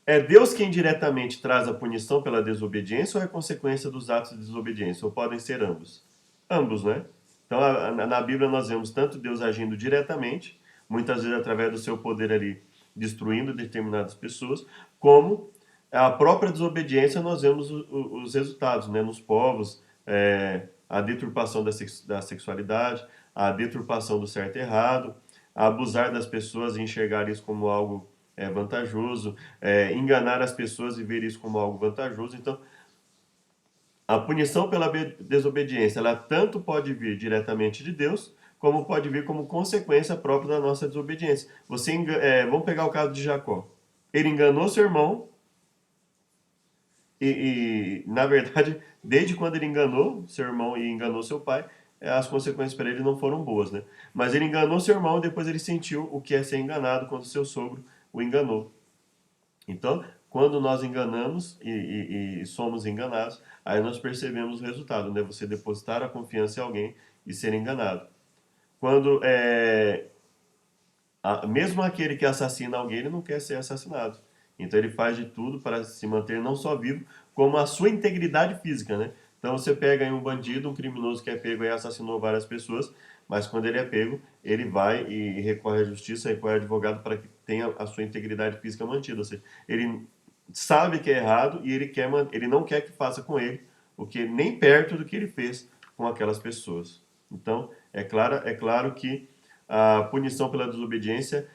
S1: É Deus quem diretamente traz a punição pela desobediência ou é consequência dos atos de desobediência? Ou podem ser ambos? Ambos, né? Então, na Bíblia nós vemos tanto Deus agindo diretamente, muitas vezes através do seu poder ali, destruindo determinadas pessoas, como a própria desobediência nós vemos os resultados, né? Nos povos, a deturpação da sexualidade, a deturpação do certo e errado, a abusar das pessoas e enxergar isso como algo vantajoso, enganar as pessoas e ver isso como algo vantajoso. Então, a punição pela desobediência, ela tanto pode vir diretamente de Deus, como pode vir como consequência própria da nossa desobediência. Vamos pegar o caso de Jacó. Ele enganou seu irmão na verdade, desde quando ele enganou seu irmão e enganou seu pai, as consequências para ele não foram boas, né? Mas ele enganou seu irmão e depois ele sentiu o que é ser enganado quando seu sogro o enganou. Então, quando nós enganamos e somos enganados, aí nós percebemos o resultado, né? Você depositar a confiança em alguém e ser enganado. Quando mesmo aquele que assassina alguém, ele não quer ser assassinado. Então ele faz de tudo para se manter não só vivo, como a sua integridade física, né? Então você pega aí um bandido, um criminoso que é pego e assassinou várias pessoas, mas quando ele é pego, ele vai e recorre à justiça, recorre ao advogado para que tenha a sua integridade física mantida. Ou seja, ele sabe que é errado e ele não quer que faça com ele o que nem perto do que ele fez com aquelas pessoas. Então, é claro que a punição pela desobediência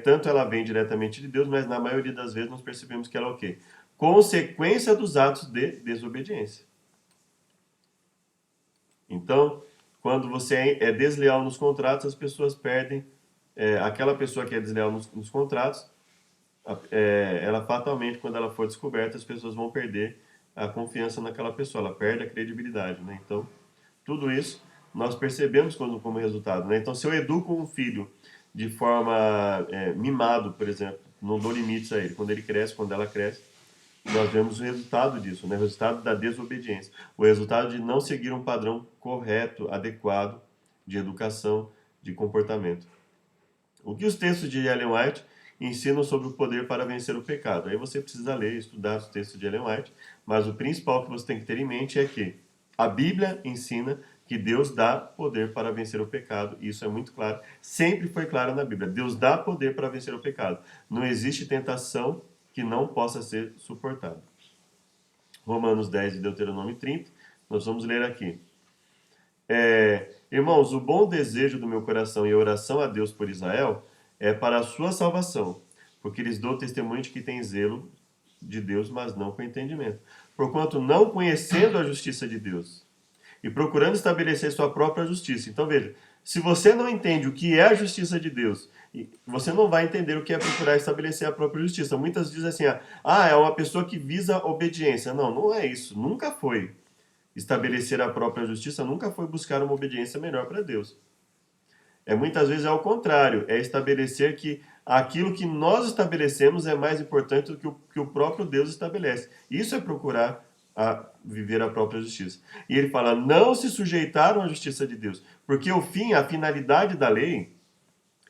S1: tanto ela vem diretamente de Deus, mas na maioria das vezes nós percebemos que ela é o quê? Consequência dos atos de desobediência. Então, quando você é desleal nos contratos, as pessoas perdem. Aquela pessoa que é desleal nos contratos, ela fatalmente, quando ela for descoberta, as pessoas vão perder a confiança naquela pessoa, ela perde a credibilidade, né? Então, tudo isso nós percebemos como resultado, né? Então, se eu educo um filho de forma mimado, por exemplo, não dou limites a ele, quando ele cresce, quando ela cresce, nós vemos o resultado disso, né? O resultado da desobediência, o resultado de não seguir um padrão correto, adequado de educação, de comportamento. O que os textos de Ellen White ensinam sobre o poder para vencer o pecado? Aí você precisa ler, estudar os textos de Ellen White, mas o principal que você tem que ter em mente é que a Bíblia ensina que Deus dá poder para vencer o pecado, e isso é muito claro, sempre foi claro na Bíblia. Deus dá poder para vencer o pecado. Não existe tentação que não possa ser suportada. Romanos 10 e Deuteronômio 30, nós vamos ler aqui. Irmãos, o bom desejo do meu coração e a oração a Deus por Israel é para a sua salvação, porque lhes dou testemunho de que tem zelo de Deus, mas não com entendimento. Porquanto não conhecendo a justiça de Deus e procurando estabelecer sua própria justiça. Então veja, se você não entende o que é a justiça de Deus, você não vai entender o que é procurar estabelecer a própria justiça. Muitas dizem assim, é uma pessoa que visa obediência. Não, não é isso, nunca foi. Estabelecer a própria justiça nunca foi buscar uma obediência melhor para Deus. Muitas vezes é o contrário, é estabelecer que aquilo que nós estabelecemos é mais importante do que o próprio Deus estabelece. Isso é procurar viver a própria justiça. E ele fala, não se sujeitaram à justiça de Deus, porque a finalidade da lei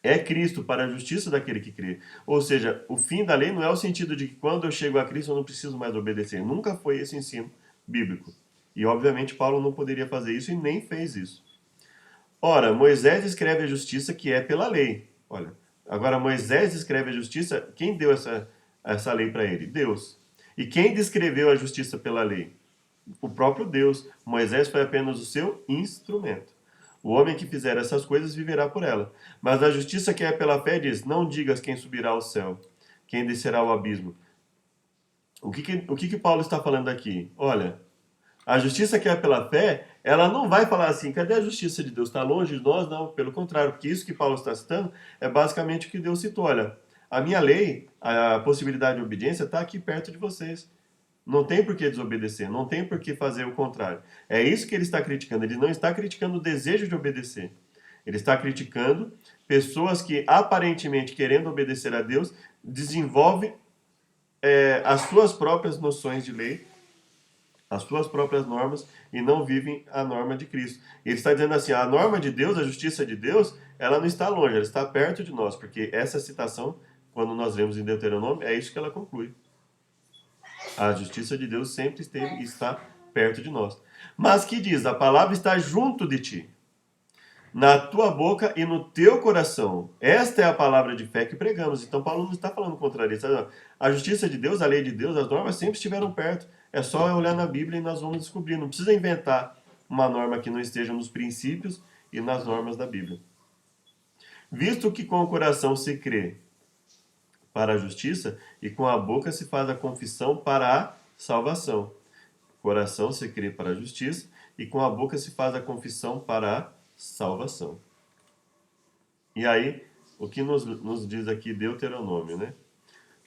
S1: é Cristo para a justiça daquele que crê. Ou seja, o fim da lei não é o sentido de que quando eu chego a Cristo eu não preciso mais obedecer. Nunca foi esse ensino bíblico. E, obviamente, Paulo não poderia fazer isso e nem fez isso. Ora, Moisés escreve a justiça que é pela lei. Olha, agora Moisés escreve a justiça, quem deu essa lei para ele? Deus. E quem descreveu a justiça pela lei? O próprio Deus. Moisés foi apenas o seu instrumento. O homem que fizer essas coisas viverá por ela. Mas a justiça que é pela fé diz, não digas quem subirá ao céu, quem descerá ao abismo. O que Paulo está falando aqui? Olha, a justiça que é pela fé, ela não vai falar assim, cadê a justiça de Deus? Está longe de nós? Não, pelo contrário, porque isso que Paulo está citando é basicamente o que Deus citou. Olha, a minha lei, a possibilidade de obediência está aqui perto de vocês. Não tem por que desobedecer, não tem por que fazer o contrário. É isso que ele está criticando, ele não está criticando o desejo de obedecer. Ele está criticando pessoas que, aparentemente querendo obedecer a Deus, desenvolvem as suas próprias noções de lei, as suas próprias normas, e não vivem a norma de Cristo. E ele está dizendo assim, a norma de Deus, a justiça de Deus, ela não está longe, ela está perto de nós, porque essa citação, quando nós lemos em Deuteronômio, é isso que ela conclui. A justiça de Deus sempre esteve e está perto de nós. Mas que diz, a palavra está junto de ti, na tua boca e no teu coração. Esta é a palavra de fé que pregamos. Então Paulo não está falando contrário. A justiça de Deus, a lei de Deus, as normas sempre estiveram perto. É só olhar na Bíblia e nós vamos descobrir. Não precisa inventar uma norma que não esteja nos princípios e nas normas da Bíblia. Visto que com o coração se crê para a justiça e com a boca se faz a confissão para a salvação. Coração se crê para a justiça e com a boca se faz a confissão para a salvação. E aí, o que nos diz aqui Deuteronômio, né?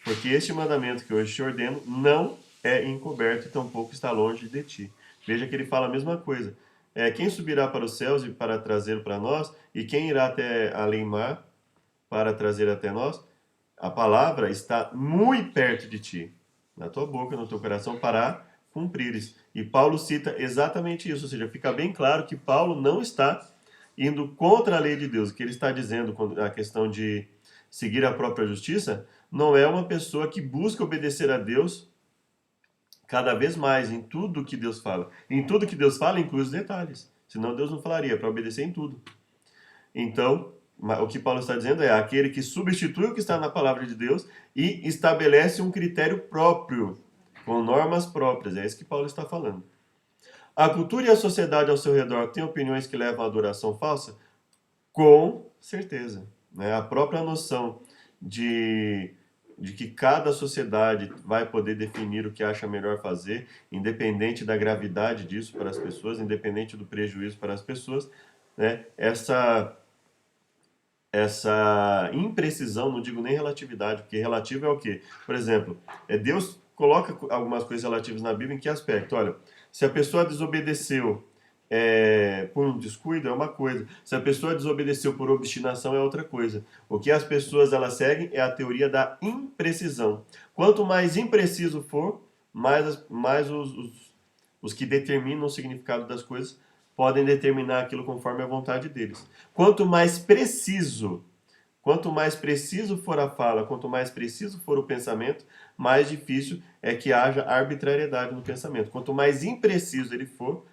S1: Porque este mandamento que hoje te ordeno não é encoberto e tampouco está longe de ti. Veja que ele fala a mesma coisa. Quem subirá para os céus e para trazer para nós, e quem irá até além-mar para trazer até nós? A palavra está muito perto de ti, na tua boca, no teu coração, para cumprires. E Paulo cita exatamente isso, ou seja, fica bem claro que Paulo não está indo contra a lei de Deus. O que ele está dizendo, a questão de seguir a própria justiça, não é uma pessoa que busca obedecer a Deus cada vez mais em tudo que Deus fala. Em tudo que Deus fala, inclui os detalhes. Senão Deus não falaria para obedecer em tudo. Então, o que Paulo está dizendo é aquele que substitui o que está na palavra de Deus e estabelece um critério próprio, com normas próprias. É isso que Paulo está falando. A cultura e a sociedade ao seu redor têm opiniões que levam à adoração falsa? Com certeza. Né? A própria noção de que cada sociedade vai poder definir o que acha melhor fazer, independente da gravidade disso para as pessoas, independente do prejuízo para as pessoas, né? Essa imprecisão, não digo nem relatividade, porque relativo é o quê? Por exemplo, Deus coloca algumas coisas relativas na Bíblia em que aspecto? Olha, se a pessoa desobedeceu por um descuido é uma coisa, se a pessoa desobedeceu por obstinação é outra coisa. O que as pessoas elas seguem é a teoria da imprecisão. Quanto mais impreciso for, mais os que determinam o significado das coisas podem determinar aquilo conforme a vontade deles. Quanto mais preciso for a fala, quanto mais preciso for o pensamento, mais difícil é que haja arbitrariedade no pensamento. Quanto mais impreciso ele for,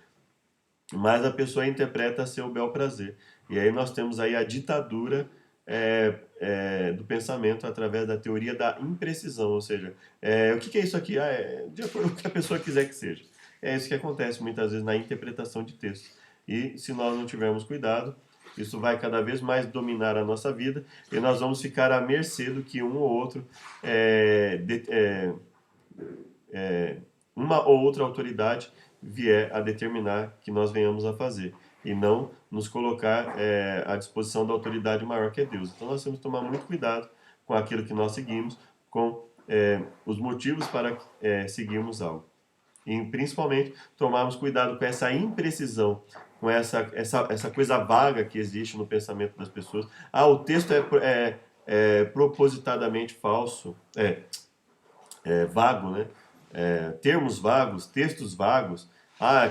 S1: mais a pessoa interpreta a seu bel prazer. E aí nós temos aí a ditadura do pensamento através da teoria da imprecisão, ou seja, o que é isso aqui? De acordo com o que a pessoa quiser que seja. É isso que acontece muitas vezes na interpretação de textos. E se nós não tivermos cuidado, isso vai cada vez mais dominar a nossa vida e nós vamos ficar à mercê do que um ou outro, uma ou outra autoridade vier a determinar que nós venhamos a fazer. E não nos colocar à disposição da autoridade maior que é Deus. Então nós temos que tomar muito cuidado com aquilo que nós seguimos, com os motivos para seguirmos algo. E principalmente tomarmos cuidado com essa imprecisão, com essa coisa vaga que existe no pensamento das pessoas. O texto é propositadamente falso, vago, né? Termos vagos, textos vagos.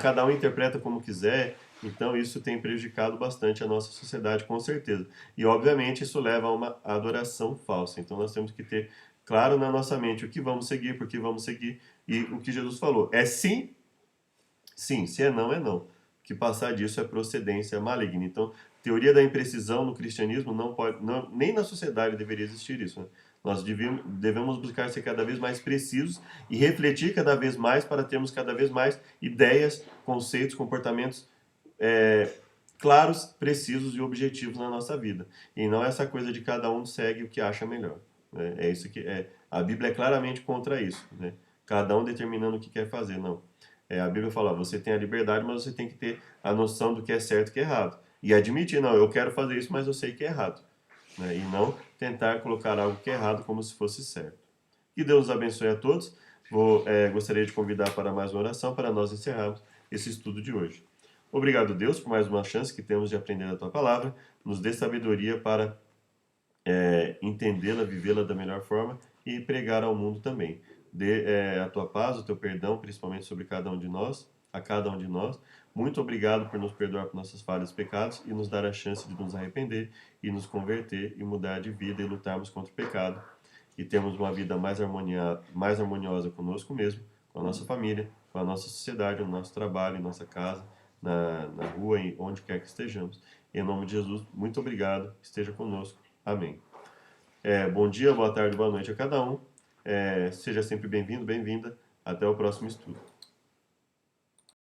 S1: Cada um interpreta como quiser. Então isso tem prejudicado bastante a nossa sociedade, com certeza. E obviamente isso leva a uma adoração falsa. Então nós temos que ter claro na nossa mente o que vamos seguir, por que vamos seguir. E o que Jesus falou, é sim, sim, se é não. O que passar disso é procedência maligna. Então, teoria da imprecisão no cristianismo não pode, nem na sociedade deveria existir isso. Né? Nós devemos buscar ser cada vez mais precisos e refletir cada vez mais para termos cada vez mais ideias, conceitos, comportamentos claros, precisos e objetivos na nossa vida. E não essa coisa de cada um segue o que acha melhor. Né? Isso que a Bíblia é claramente contra isso. Né? Cada um determinando o que quer fazer, não. A Bíblia fala, você tem a liberdade, mas você tem que ter a noção do que é certo e que é errado. E admitir, não, eu quero fazer isso, mas eu sei que é errado. Né? E não tentar colocar algo que é errado como se fosse certo. Que Deus nos abençoe a todos. Gostaria de convidar para mais uma oração para nós encerrarmos esse estudo de hoje. Obrigado, Deus, por mais uma chance que temos de aprender a Tua palavra. Nos dê sabedoria para entendê-la, vivê-la da melhor forma e pregar ao mundo também. Dê a Tua paz, o Teu perdão, principalmente sobre cada um de nós, a cada um de nós. Muito obrigado por nos perdoar por nossas falhas e pecados e nos dar a chance de nos arrepender e nos converter e mudar de vida e lutarmos contra o pecado e termos uma vida mais harmoniosa conosco mesmo, com a nossa família, com a nossa sociedade, no nosso trabalho, em nossa casa, na rua, e onde quer que estejamos. Em nome de Jesus, muito obrigado, esteja conosco. Amém. Bom dia, boa tarde, boa noite a cada um. Seja sempre bem-vindo, bem-vinda. Até o próximo estudo.